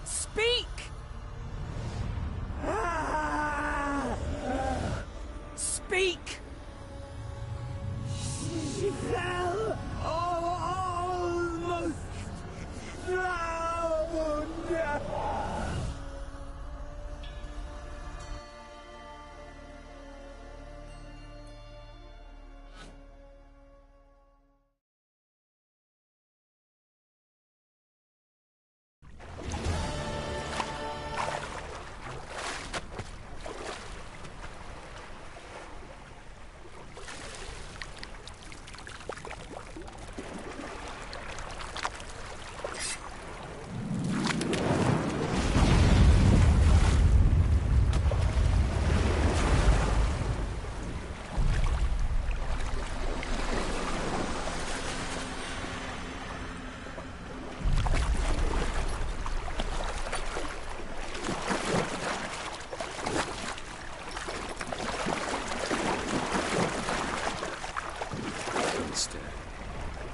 Speak! Speak! She fell almost drowned!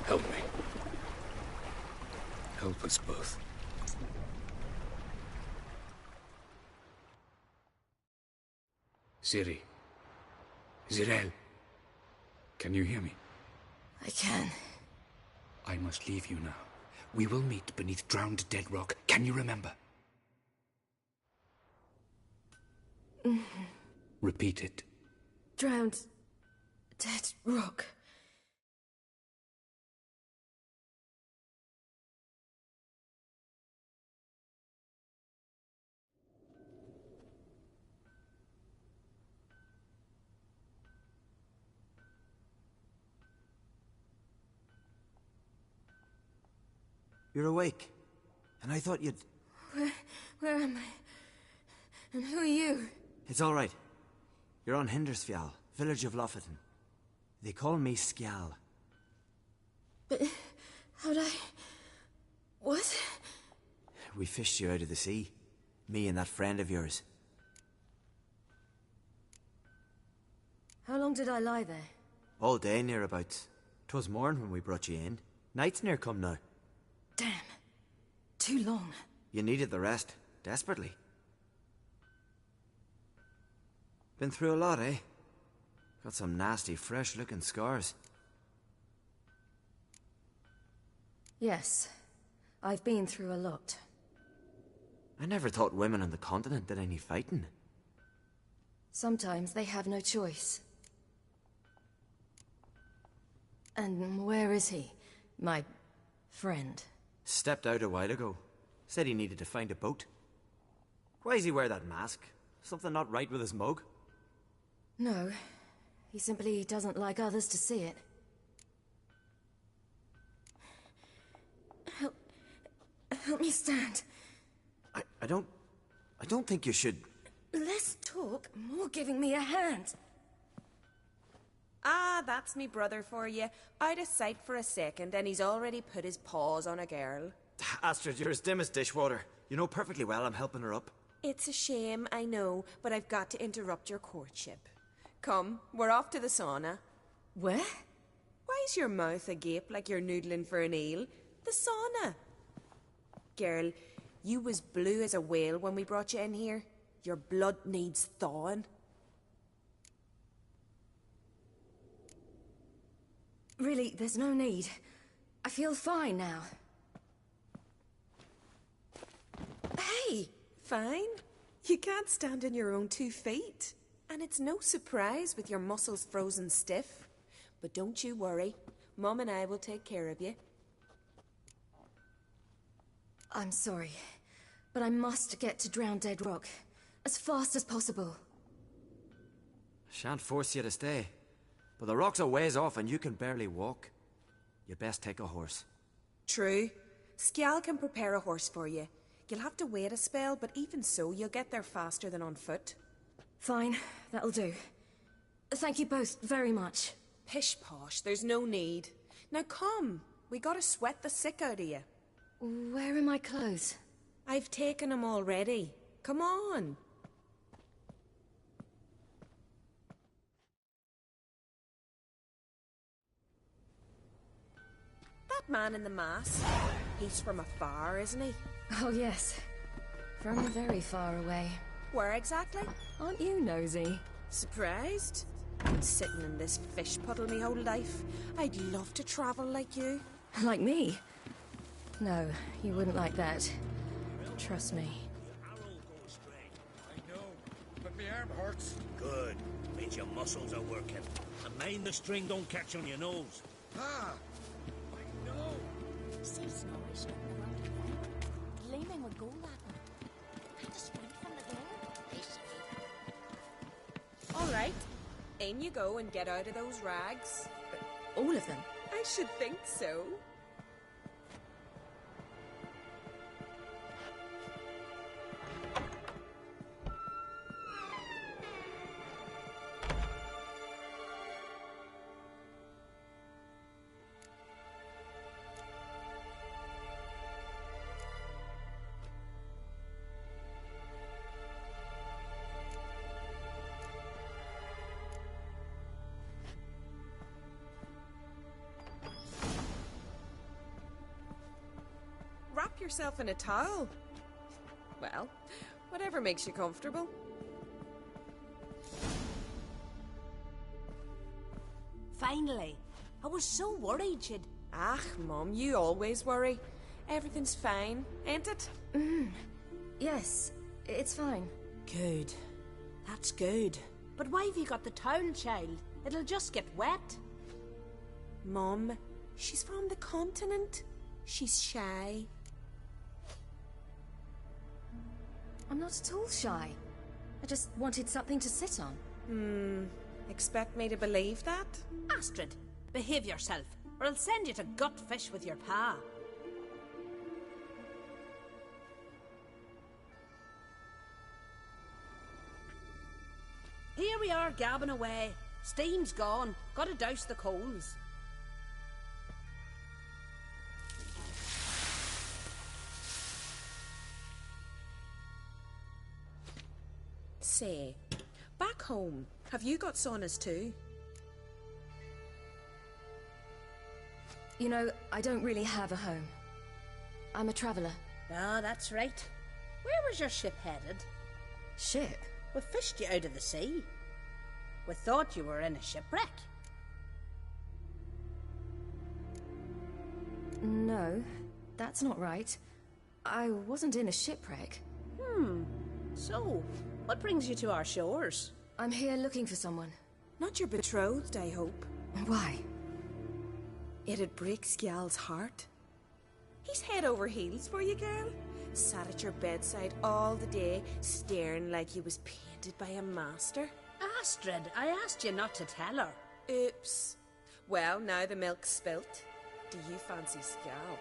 Help me. Help us both. Ciri. Zirel. Can you hear me? I can. I must leave you now. We will meet beneath drowned dead rock. Can you remember? Repeat it. Drowned. Dead rock. You're awake. And I thought you'd... Where am I? And who are you? It's all right. You're on Hindersfjall, village of Lofoten. They call me Skjal. But how'd I... What? We fished you out of the sea. Me and that friend of yours. How long did I lie there? All day nearabouts. 'Twas morn when we brought you in. Night's near come now. Damn. Too long. You needed the rest, desperately. Been through a lot, eh? Got some nasty, fresh-looking scars. Yes. I've been through a lot. I never thought women on the continent did any fighting. Sometimes they have no choice. And where is he? My friend. Stepped out a while ago. Said he needed to find a boat. Why does he wear that mask? Something not right with his mug? No. He simply doesn't like others to see it. Help me stand. I don't think you should... Less talk, more giving me a hand. Ah, that's me brother for you. Out of sight for a second, and he's already put his paws on a girl. Astrid, you're as dim as dishwater. You know perfectly well I'm helping her up. It's a shame, I know, but I've got to interrupt your courtship. Come, we're off to the sauna. Where? Why's your mouth agape like you're noodling for an eel? The sauna. Girl, you was blue as a whale when we brought you in here. Your blood needs thawing. Really, there's no need. I feel fine now. Hey, fine. You can't stand on your own 2 feet. And it's no surprise with your muscles frozen stiff. But don't you worry. Mom and I will take care of you. I'm sorry, but I must get to Drowned Dead Rock as fast as possible. Shan't force you to stay. But the rock's a ways off and you can barely walk. You best take a horse. True. Skjal can prepare a horse for you. You'll have to wait a spell, but even so, you'll get there faster than on foot. Fine, that'll do. Thank you both very much. Pish-posh, there's no need. Now come, we gotta sweat the sick out of you. Where are my clothes? I've taken them already. Come on. That man in the mask, he's from afar, isn't he? Oh, yes. From very far away. Where exactly? Aren't you nosy? Surprised? Been sitting in this fish puddle me whole life. I'd love to travel like you. Like me? No, you wouldn't like that. Trust me. I know, but my arm hurts. Good. Means your muscles are working. And mind the string don't catch on your nose. Ah! I know! Sessmaru struck the right. Gleaming with gold at them. Had to sprint from the glare. All right. In you go and get out of those rags. All of them? I should think so. Wrap yourself in a towel. Well, whatever makes you comfortable. Finally. I was so worried she'd... Ah, Mum, you always worry. Everything's fine, ain't it? Yes, it's fine. Good. That's good. But why have you got the towel, child? It'll just get wet. Mum, she's from the continent. She's shy. I'm not at all shy. I just wanted something to sit on. Expect me to believe that? Astrid, behave yourself, or I'll send you to gut fish with your pa. Here we are, gabbing away. Steam's gone. Gotta douse the coals. Say, back home, have you got saunas too? You know, I don't really have a home. I'm a traveller. Ah, that's right. Where was your ship headed? Ship? We fished you out of the sea. We thought you were in a shipwreck. No, that's not right. I wasn't in a shipwreck. So, what brings you to our shores? I'm here looking for someone. Not your betrothed, I hope. Why? It'd break Skjal's heart. He's head over heels for you, girl. Sat at your bedside all the day, staring like he was painted by a master. Astrid, I asked you not to tell her. Oops. Well, now the milk's spilt. Do you fancy Skjal?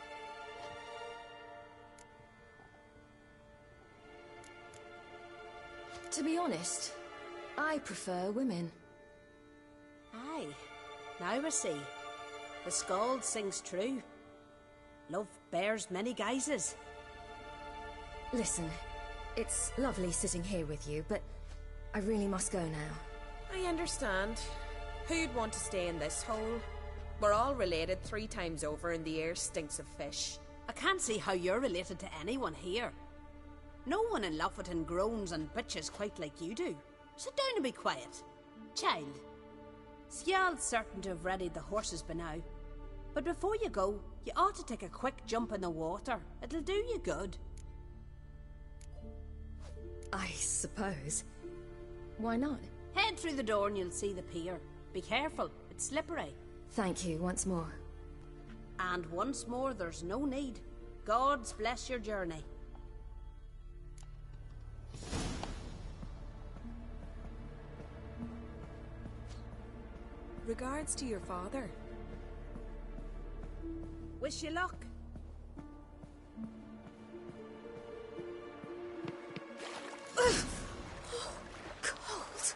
To be honest, I prefer women. Aye, now I see. The scald sings true. Love bears many guises. Listen, it's lovely sitting here with you, but I really must go now. I understand. Who'd want to stay in this hole? We're all related 3 times over and the air stinks of fish. I can't see how you're related to anyone here. No one in Lofoten groans and bitches quite like you do. Sit down and be quiet. Child, Skjal's certain to have readied the horses by now. But before you go, you ought to take a quick jump in the water. It'll do you good. I suppose. Why not? Head through the door and you'll see the pier. Be careful, it's slippery. Thank you once more. And once more, there's no need. God's bless your journey. Regards to your father. Wish you luck. Cold.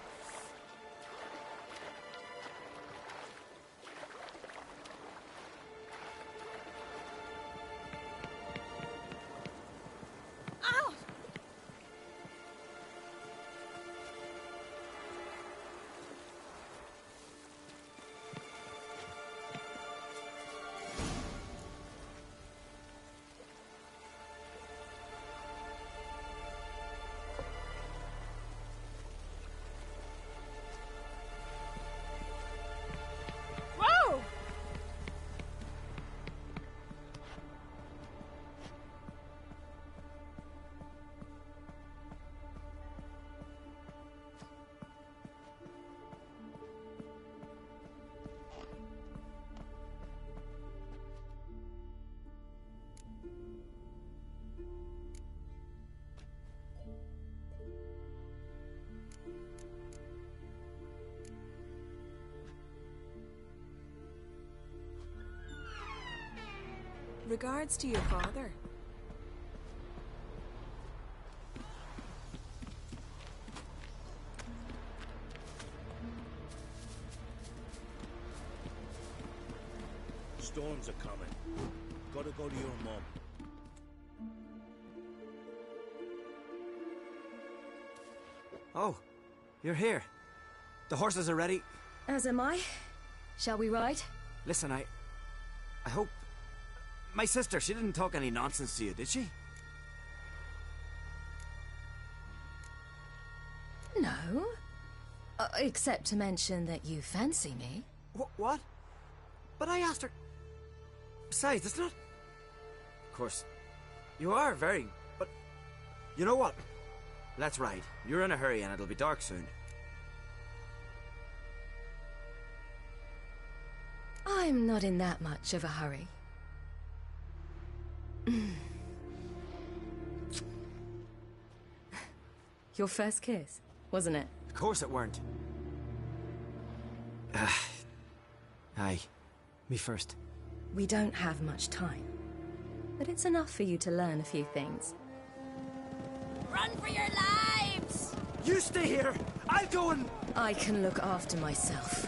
Ow! Regards to your father. Storms are coming. Gotta go to your mum. Oh, you're here. The horses are ready. As am I. Shall we ride? Listen, I hope... My sister, she didn't talk any nonsense to you, did she? No. Except to mention that you fancy me. What? But I asked her... Besides, it's not... Of course, you are very... But... You know what? Let's ride. You're in a hurry and it'll be dark soon. I'm not in that much of a hurry. Your first kiss, wasn't it? Of course it weren't. Aye. Me first. We don't have much time. But it's enough for you to learn a few things. Run for your lives! You stay here! I'll go and... I can look after myself.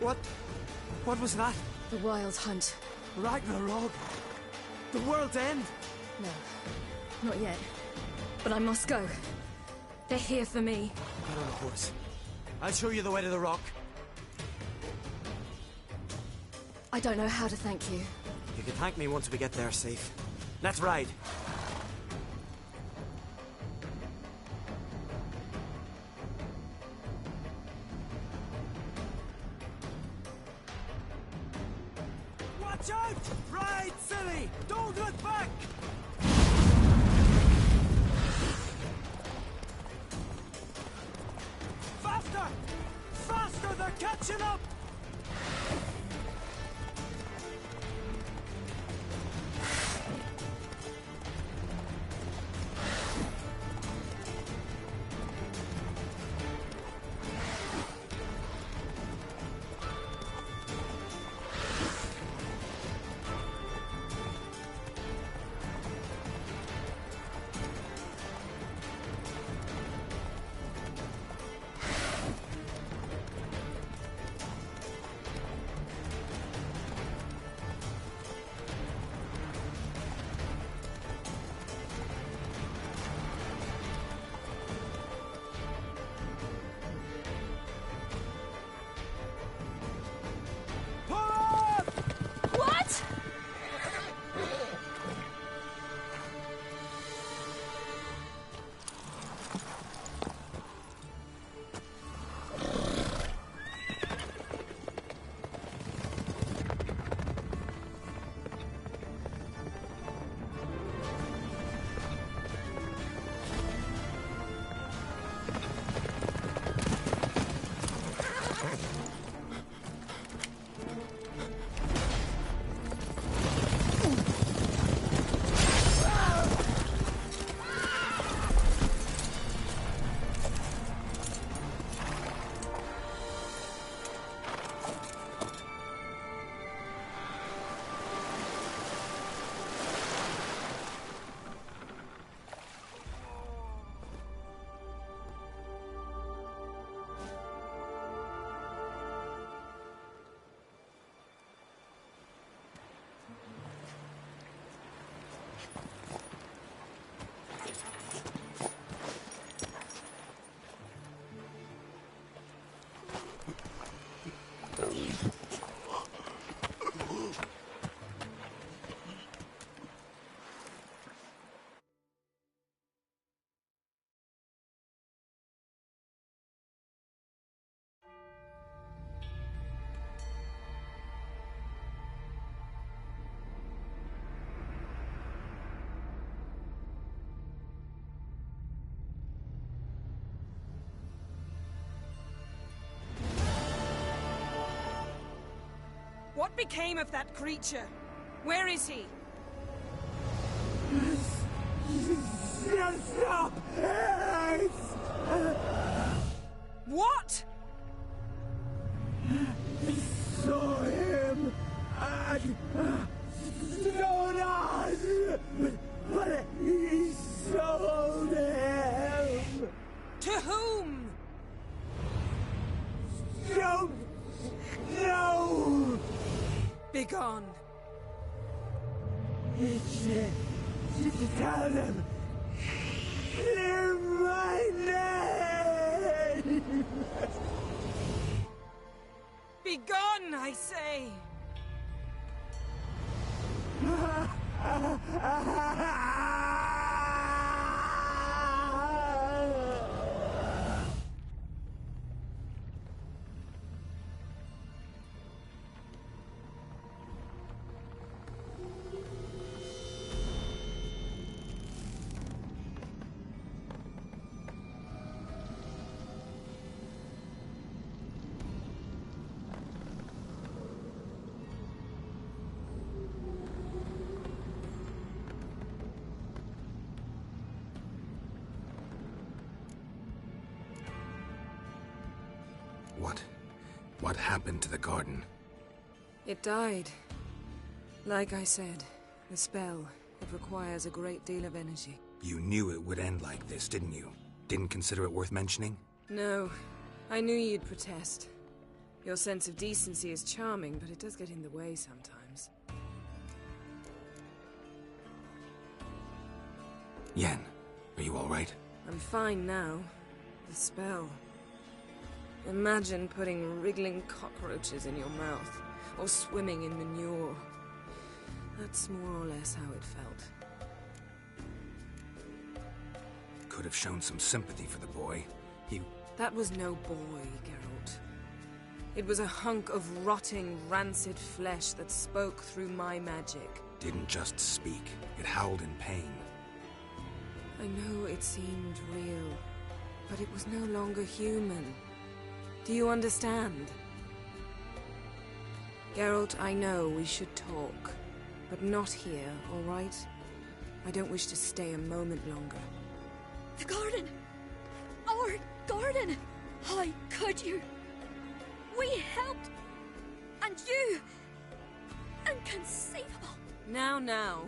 What was that? The Wild Hunt. Ragnarok? The world's end? No, not yet. But I must go. They're here for me. Get on a horse. I'll show you the way to the rock. I don't know how to thank you. You can thank me once we get there safe. Let's ride. Watch out! Ride, silly! Don't look back! Faster! Faster! They're catching up! What became of that creature? Where is he? Stop! What? I saw him at Stonas, but he sold him. To whom? Don't know. Begone. Tell them. Clear my name. Begone, I say. What happened to the garden? It died. Like I said, the spell, it requires a great deal of energy. You knew it would end like this, didn't you? Didn't consider it worth mentioning? No, I knew you'd protest. Your sense of decency is charming, but it does get in the way sometimes. Yen, are you all right? I'm fine now. The spell. Imagine putting wriggling cockroaches in your mouth, or swimming in manure. That's more or less how it felt. Could have shown some sympathy for the boy. That was no boy, Geralt. It was a hunk of rotting, rancid flesh that spoke through my magic. Didn't just speak. It howled in pain. I know it seemed real, but it was no longer human. Do you understand? Geralt, I know we should talk, but not here, all right? I don't wish to stay a moment longer. The garden! Our garden! How could you? We helped! And you! Inconceivable! Now.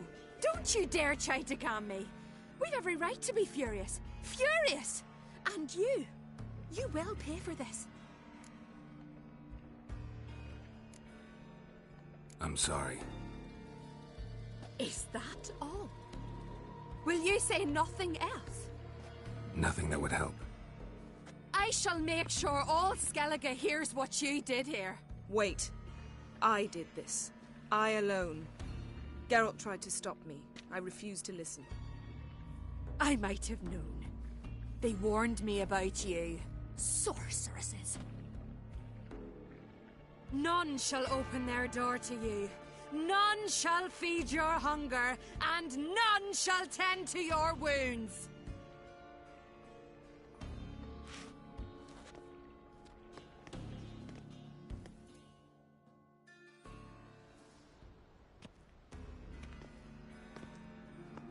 Don't you dare try to calm me. We'd every right to be furious. Furious! And you will pay for this. I'm sorry. Is that all? Will you say nothing else? Nothing that would help. I shall make sure all Skellige hears what you did here. Wait. I did this. I alone. Geralt tried to stop me. I refused to listen. I might have known. They warned me about you. Sorceresses. None shall open their door to you. None shall feed your hunger, and none shall tend to your wounds.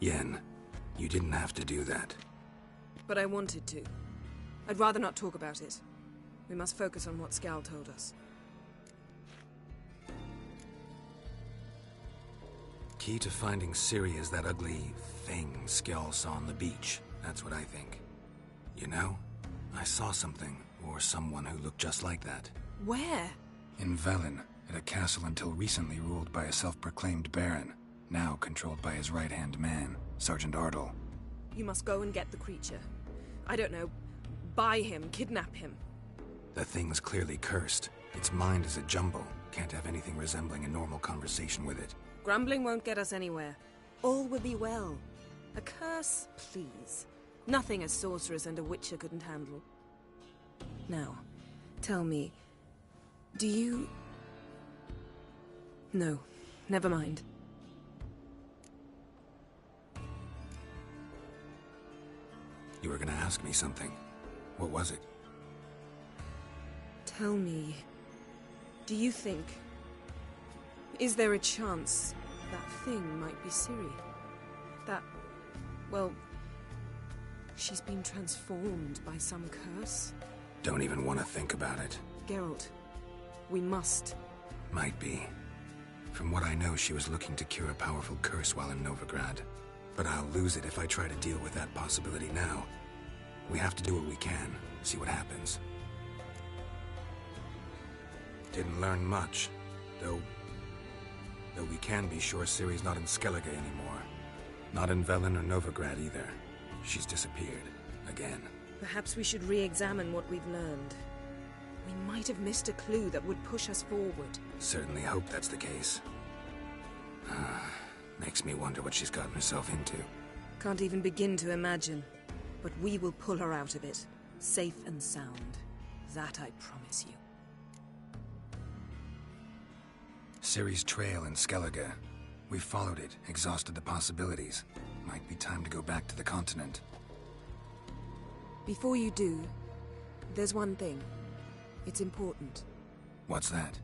Yen, you didn't have to do that. But I wanted to. I'd rather not talk about it. We must focus on what Skal told us. Key to finding Ciri is that ugly thing Skjall saw on the beach. That's what I think. You know, I saw something, or someone who looked just like that. Where? In Velen, at a castle until recently ruled by a self-proclaimed baron, now controlled by his right-hand man, Sergeant Ardle. You must go and get the creature. I don't know, buy him, kidnap him. The thing's clearly cursed. Its mind is a jumble. Can't have anything resembling a normal conversation with it. Grumbling won't get us anywhere. All will be well. A curse, please. Nothing a sorceress and a witcher couldn't handle. Now, tell me, do you... No, never mind. You were gonna ask me something. What was it? Tell me, do you think... Is there a chance that thing might be Ciri? That... well... she's been transformed by some curse? Don't even want to think about it. Geralt, we must. Might be. From what I know, she was looking to cure a powerful curse while in Novigrad. But I'll lose it if I try to deal with that possibility now. We have to do what we can, see what happens. Didn't learn much, though we can be sure Ciri's not in Skellige anymore. Not in Velen or Novigrad either. She's disappeared. Again. Perhaps we should re-examine what we've learned. We might have missed a clue that would push us forward. Certainly hope that's the case. Makes me wonder what she's gotten herself into. Can't even begin to imagine. But we will pull her out of it. Safe and sound. That I promise you. Ciri's trail in Skellige. We followed it, exhausted the possibilities. Might be time to go back to the continent. Before you do, there's one thing. It's important. What's that?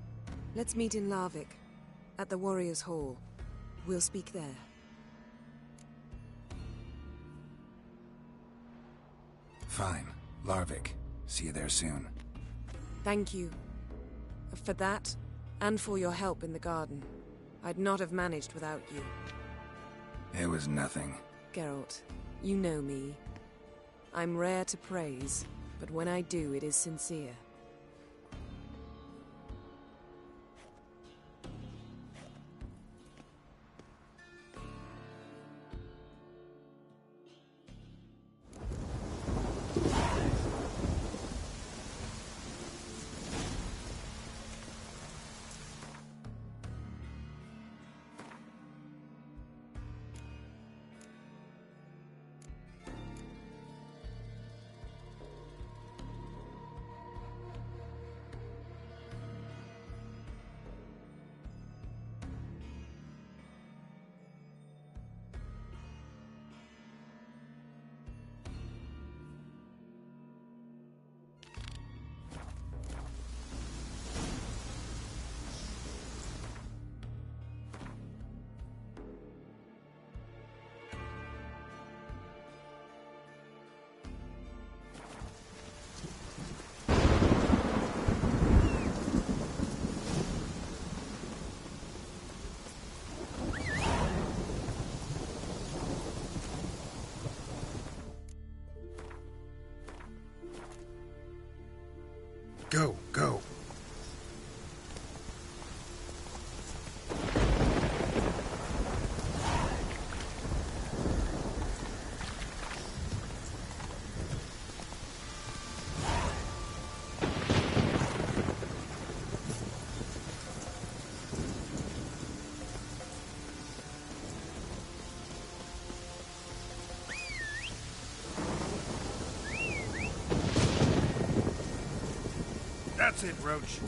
Let's meet in Larvik, at the Warriors' Hall. We'll speak there. Fine. Larvik. See you there soon. Thank you. For that, and for your help in the garden. I'd not have managed without you. It was nothing. Geralt, you know me. I'm rare to praise, but when I do, it is sincere. Go, go. That's it, Roach.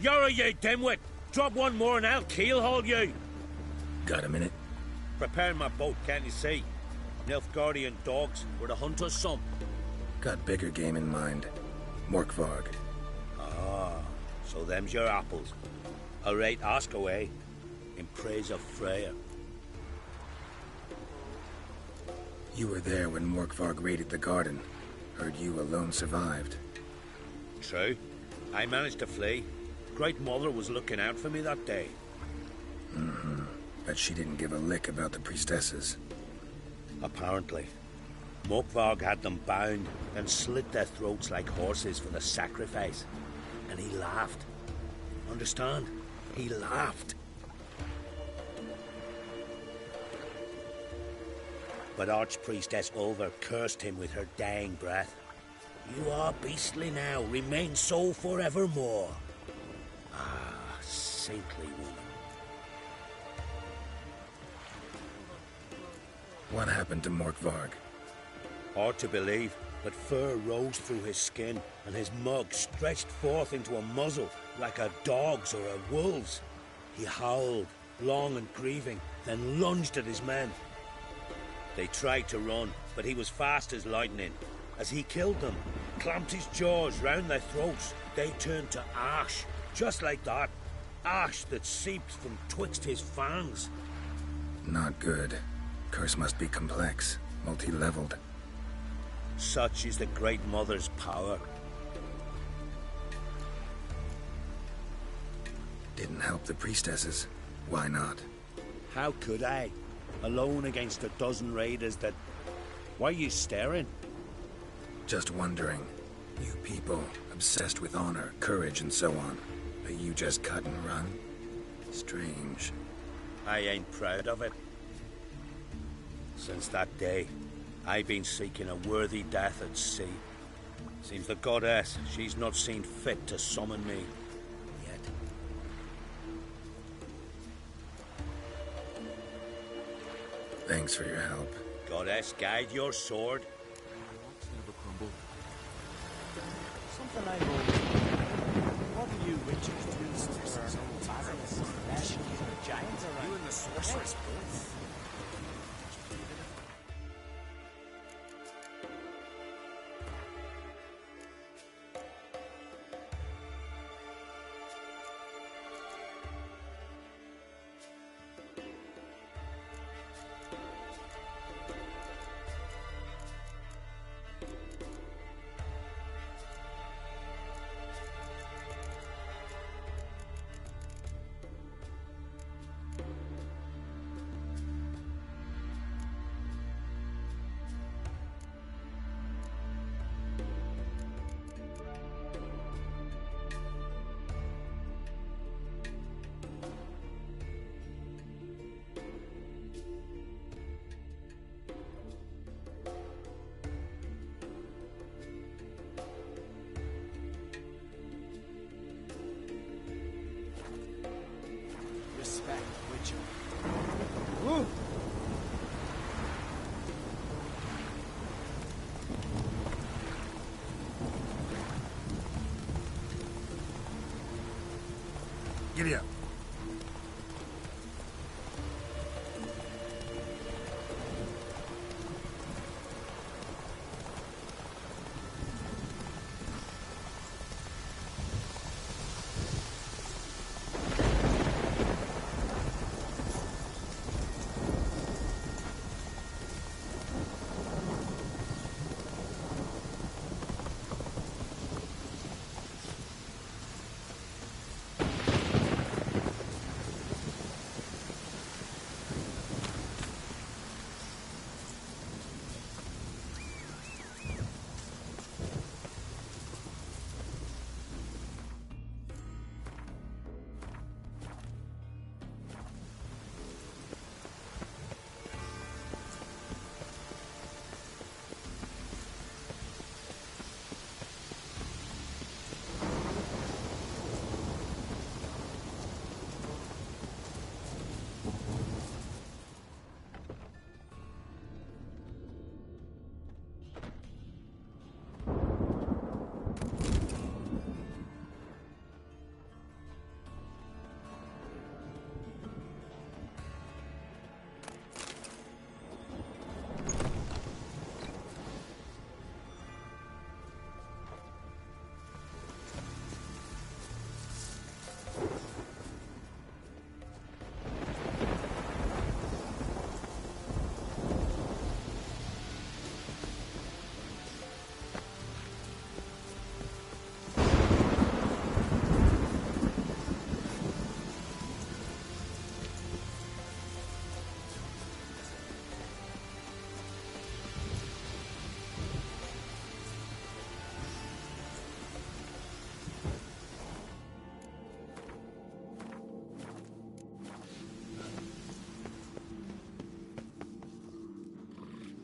You're you dimwit! Drop one more and I'll keelhaul you! Got a minute? Preparing my boat, can't you see? Nilfgaardian dogs were the hunters' some. Got bigger game in mind. Morkvarg. Ah, so them's your apples. All right, ask away. In praise of Freya. You were there when Morkvarg raided the garden. Heard you alone survived. True. I managed to flee. Great Mother was looking out for me that day. Mm-hmm. But she didn't give a lick about the priestesses. Apparently. Morkvarg had them bound and slit their throats like horses for the sacrifice. And he laughed. Understand? He laughed. But Archpriestess Ulver cursed him with her dying breath. You are beastly now, remain so forevermore. Ah, saintly woman. What happened to Morkvarg? Hard to believe, but fur rose through his skin, and his mug stretched forth into a muzzle, like a dog's or a wolf's. He howled, long and grieving, then lunged at his men. They tried to run, but he was fast as lightning. As he killed them, clamped his jaws round their throats, they turned to ash, just like that. Ash that seeped from twixt his fangs. Not good. Curse must be complex, multi-leveled. Such is the Great Mother's power. Didn't help the priestesses. Why not? How could I? Alone against a dozen raiders that... Why are you staring? Just wondering. You people, obsessed with honor, courage, and so on. But you just cut and run? Strange. I ain't proud of it. Since that day, I've been seeking a worthy death at sea. Seems the goddess, she's not seen fit to summon me. Yet. Thanks for your help. Goddess, guide your sword. Never crumble. Something I know. What do you witches use for barrels? Dashing giants around? You and the sorceress both. Giddy up.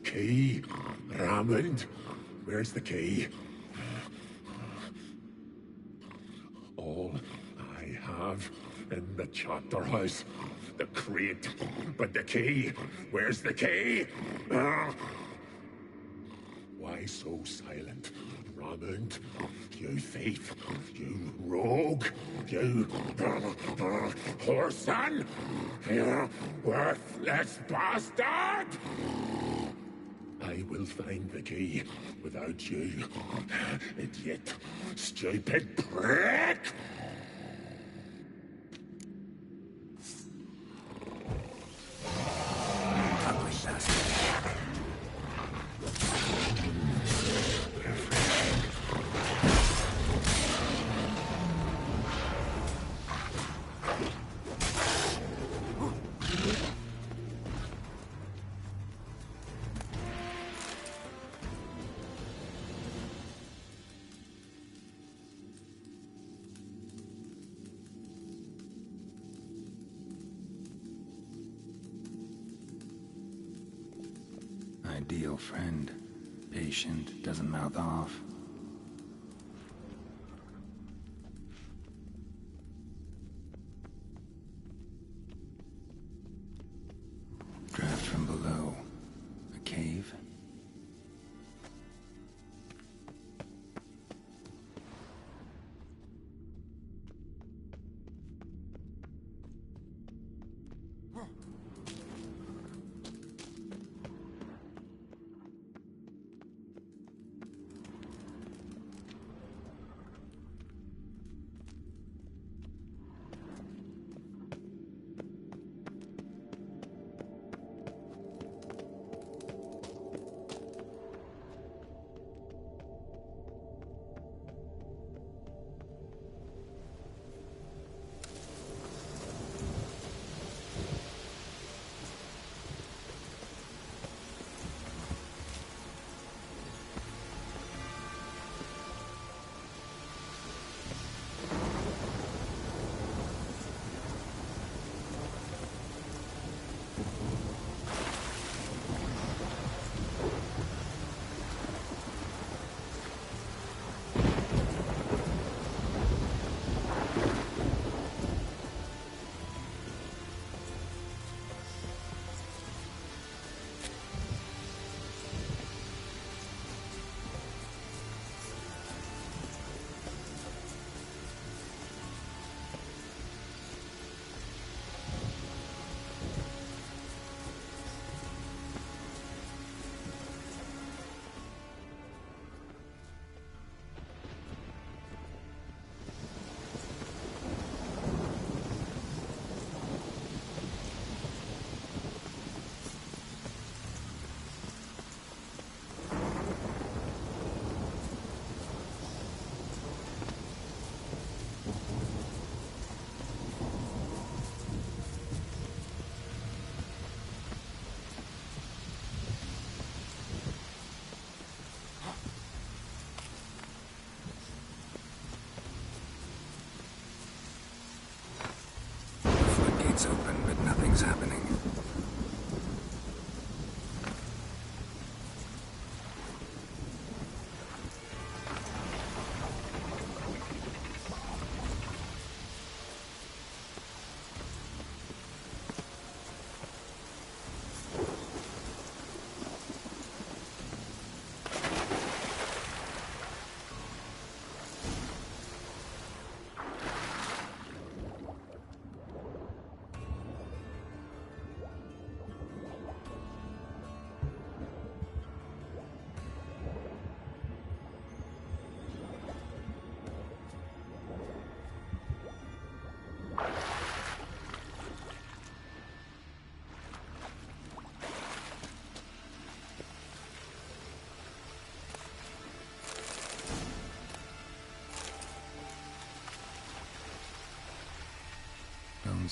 Key. Raymond. Where's the key? All I have in the chapter house. The crate. But the key. Where's the key? Why so silent? Raymond, you thief, you rogue, you whoreson, you worthless bastard! I will find the key without you, idiot, stupid prick! Ugly bastard. Ideal friend. Patient, doesn't mouth off. Draft from below. A cave?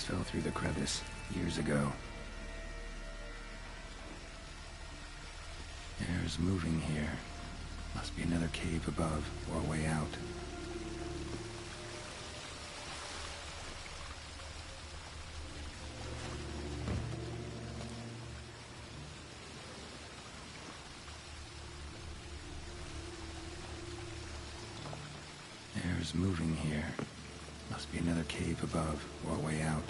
Things fell through the crevice years ago. Air's moving here. Must be another cave above, or a way out. Air's moving here. Must be another cave above, or a way out.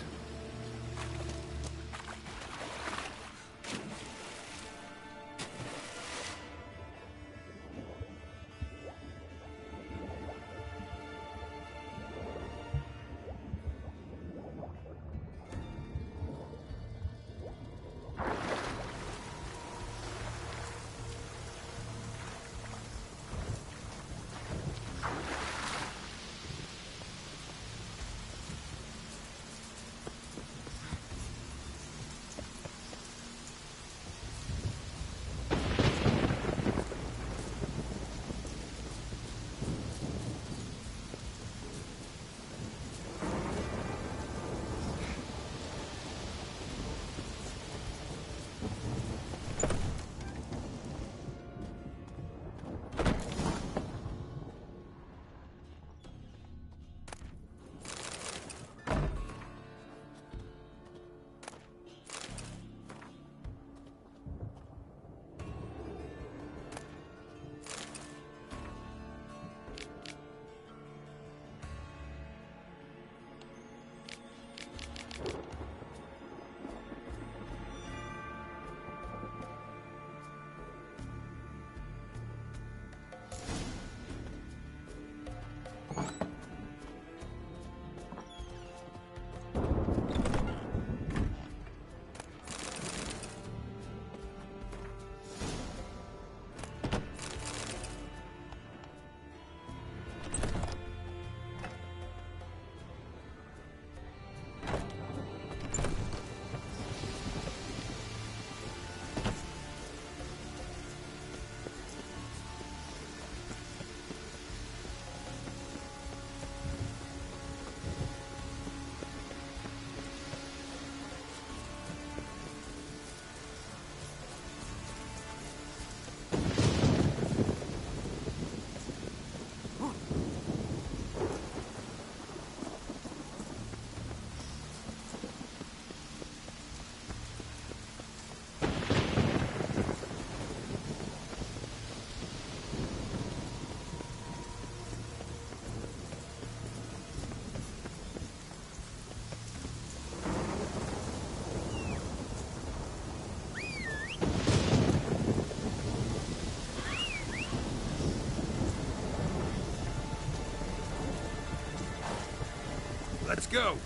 Let's go!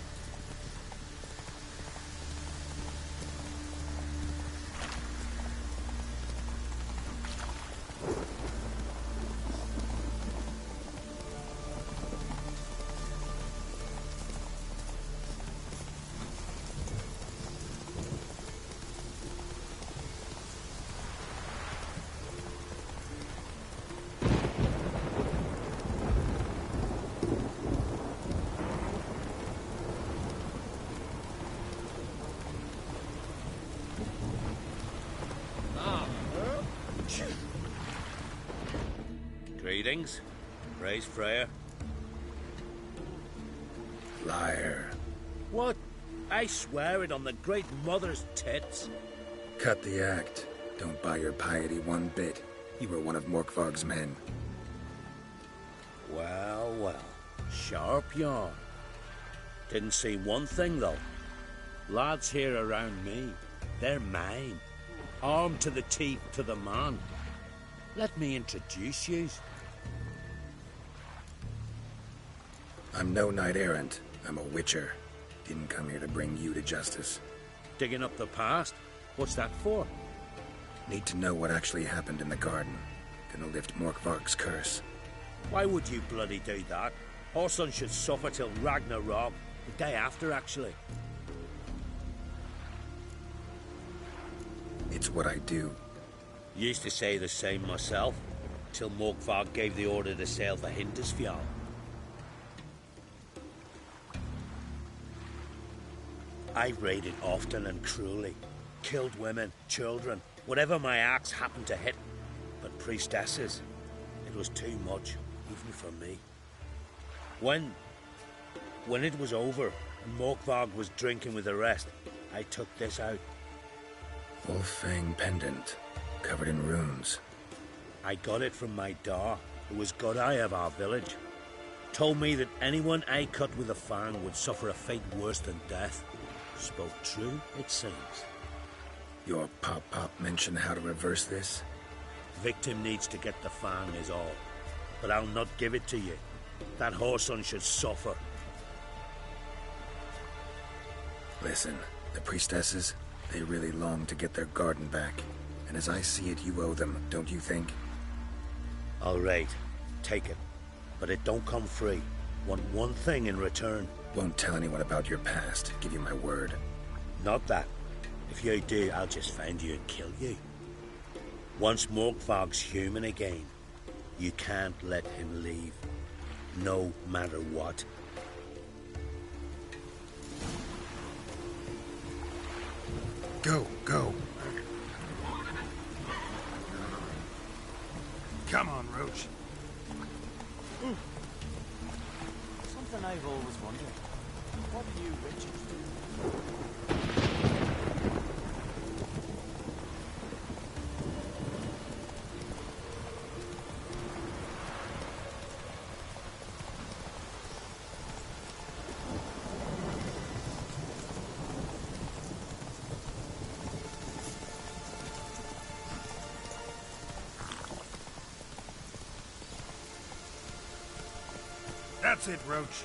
Greetings. Praise Freya. Liar. What? I swear it on the Great Mother's tits. Cut the act. Don't buy your piety one bit. You were one of Morkvarg's men. Well, well. Sharp yarn. Didn't see one thing, though. Lads here around me, they're mine. Armed to the teeth to the man. Let me introduce you. I'm no knight-errant. I'm a witcher. Didn't come here to bring you to justice. Digging up the past? What's that for? Need to know what actually happened in the garden. Gonna lift Morkvarg's curse. Why would you bloody do that? Our son should suffer till Ragnarok. The day after, actually. It's what I do. Used to say the same myself, till Morkvarg gave the order to sail for Hindisfjall. I've raided often and cruelly. Killed women, children, whatever my axe happened to hit. But priestesses, it was too much, even for me. When it was over and Morkvarg was drinking with the rest, I took this out. Wolf-fang pendant, covered in runes. I got it from my da, who was godeye of our village. Told me that anyone I cut with a fang would suffer a fate worse than death. Spoke true, it seems. Your pop-pop mentioned how to reverse this? Victim needs to get the fang is all. But I'll not give it to you. That whoreson should suffer. Listen, the priestesses, they really long to get their garden back. And as I see it, you owe them, don't you think? All right, take it. But it don't come free. Want one thing in return. Won't tell anyone about your past, give you my word. Not that. If you do, I'll just find you and kill you. Once Morkvarg's human again, you can't let him leave. No matter what. Go, go. Come on, Roach. Something I've always wondered. What do you witches do? That's it, Roach.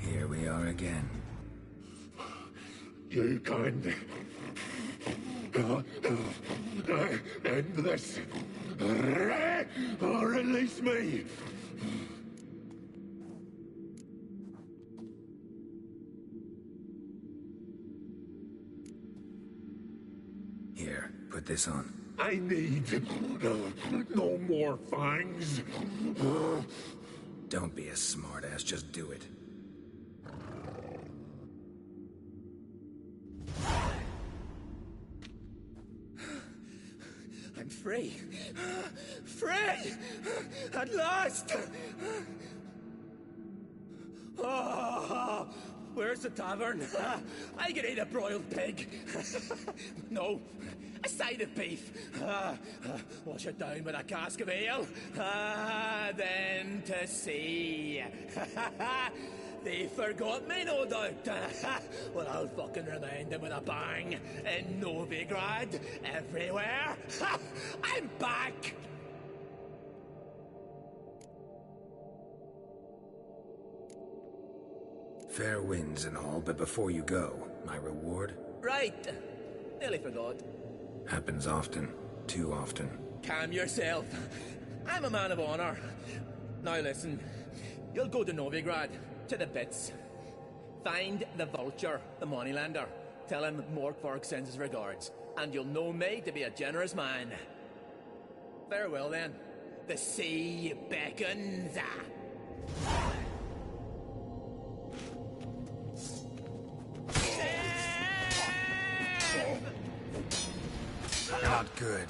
Here we are again. You can't end this. Or release me. Here, put this on. I need no more fangs. Don't be a smartass, just do it. I'm free. Free! At last! Oh, where's the tavern? I can eat a broiled pig. No, a side of beef. Wash it down with a cask of ale. Then to sea. They forgot me, no doubt. Well, I'll fucking remind them with a bang. In Novigrad, everywhere. I'm back! Fair winds and all, but before you go, my reward? Right. Nearly forgot. Happens often. Too often. Calm yourself. I'm a man of honor. Now listen. You'll go to Novigrad. To the bits. Find the vulture, the moneylender. Tell him Morkvarg sends his regards. and you'll know me to be a generous man. Farewell, then. The sea beckons. Not good.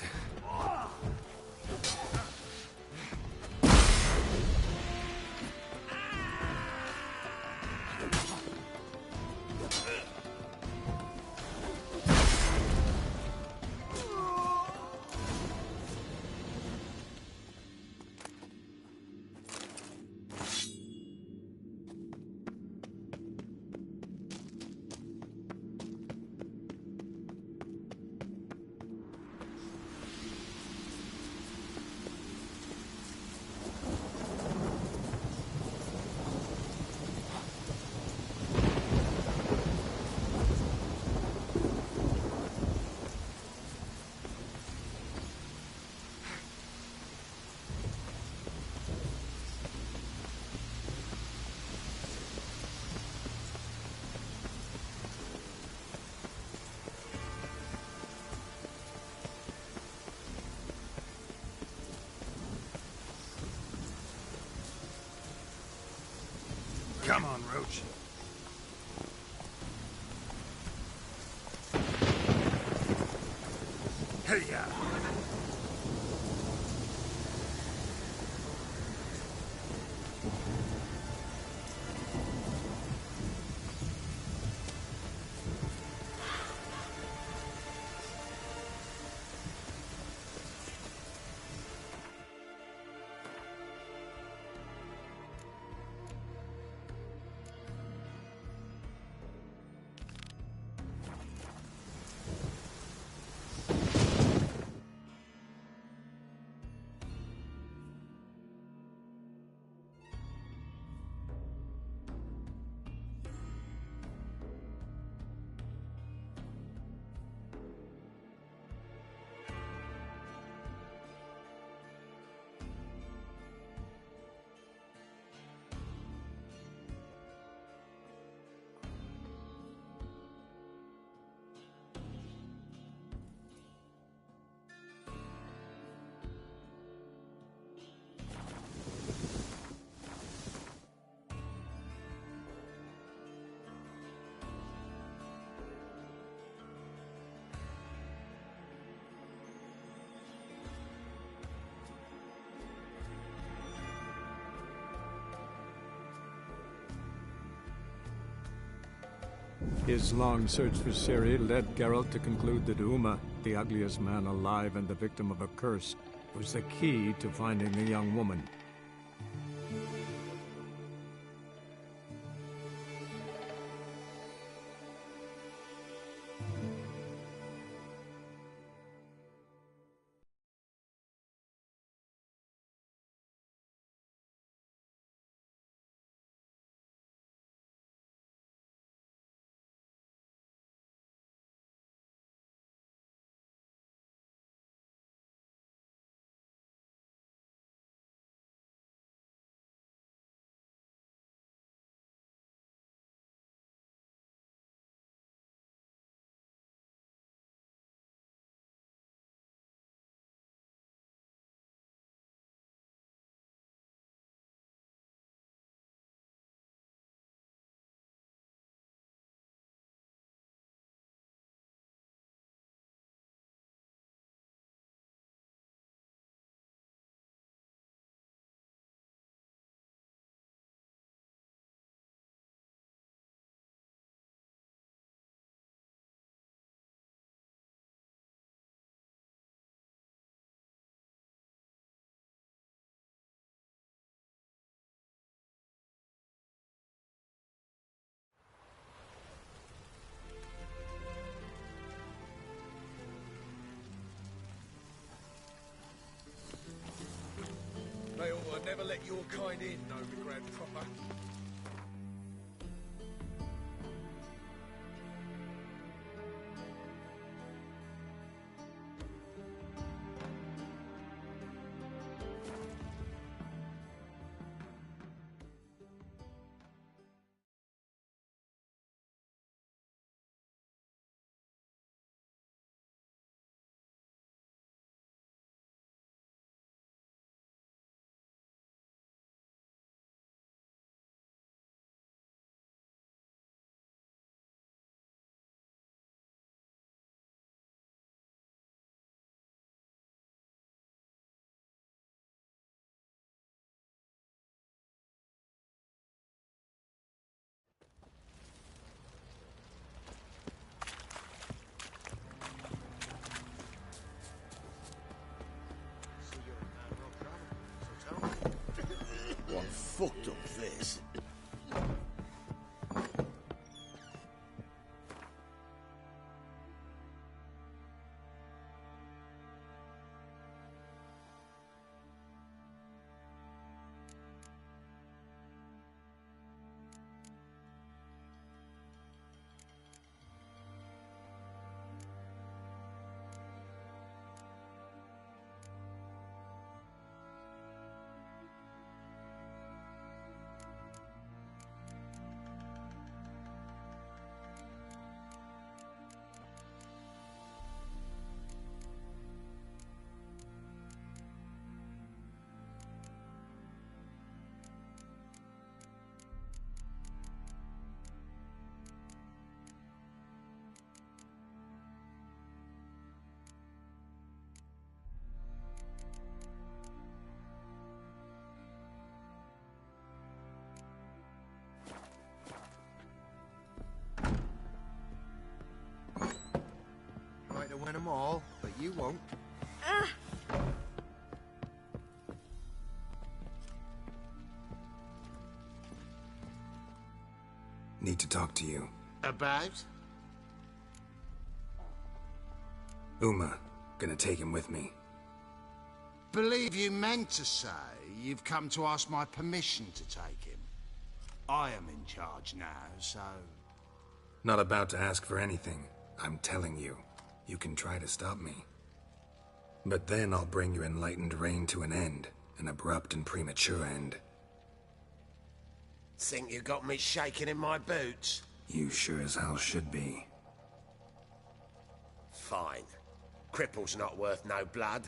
Come on, Roach. Hey-ya! His long search for Ciri led Geralt to conclude that Uma, the ugliest man alive and the victim of a curse, was the key to finding the young woman. May I never let your kind in, Novigrad proper. fucked up, this. To win them all, but you won't. Need to talk to you. About? Uma. Gonna take him with me. Believe you meant to say you've come to ask my permission to take him. I am in charge now, so... Not about to ask for anything. I'm telling you. You can try to stop me. But then I'll bring your enlightened reign to an end. An abrupt and premature end. Think you got me shaking in my boots? You sure as hell should be. Fine. Cripple's not worth no blood.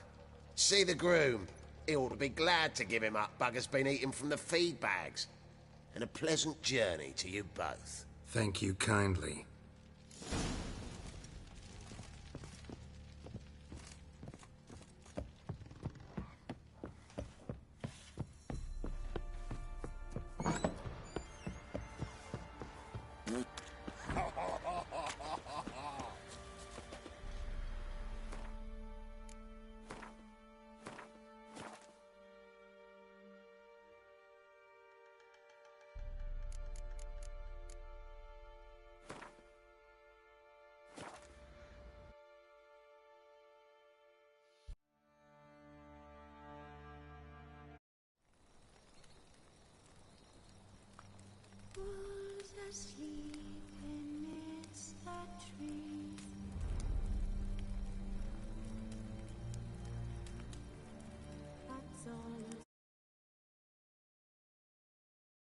See the groom. He ought to be glad to give him up. Bugger's been eating from the feed bags. And a pleasant journey to you both. Thank you kindly. Asleep amidst the trees.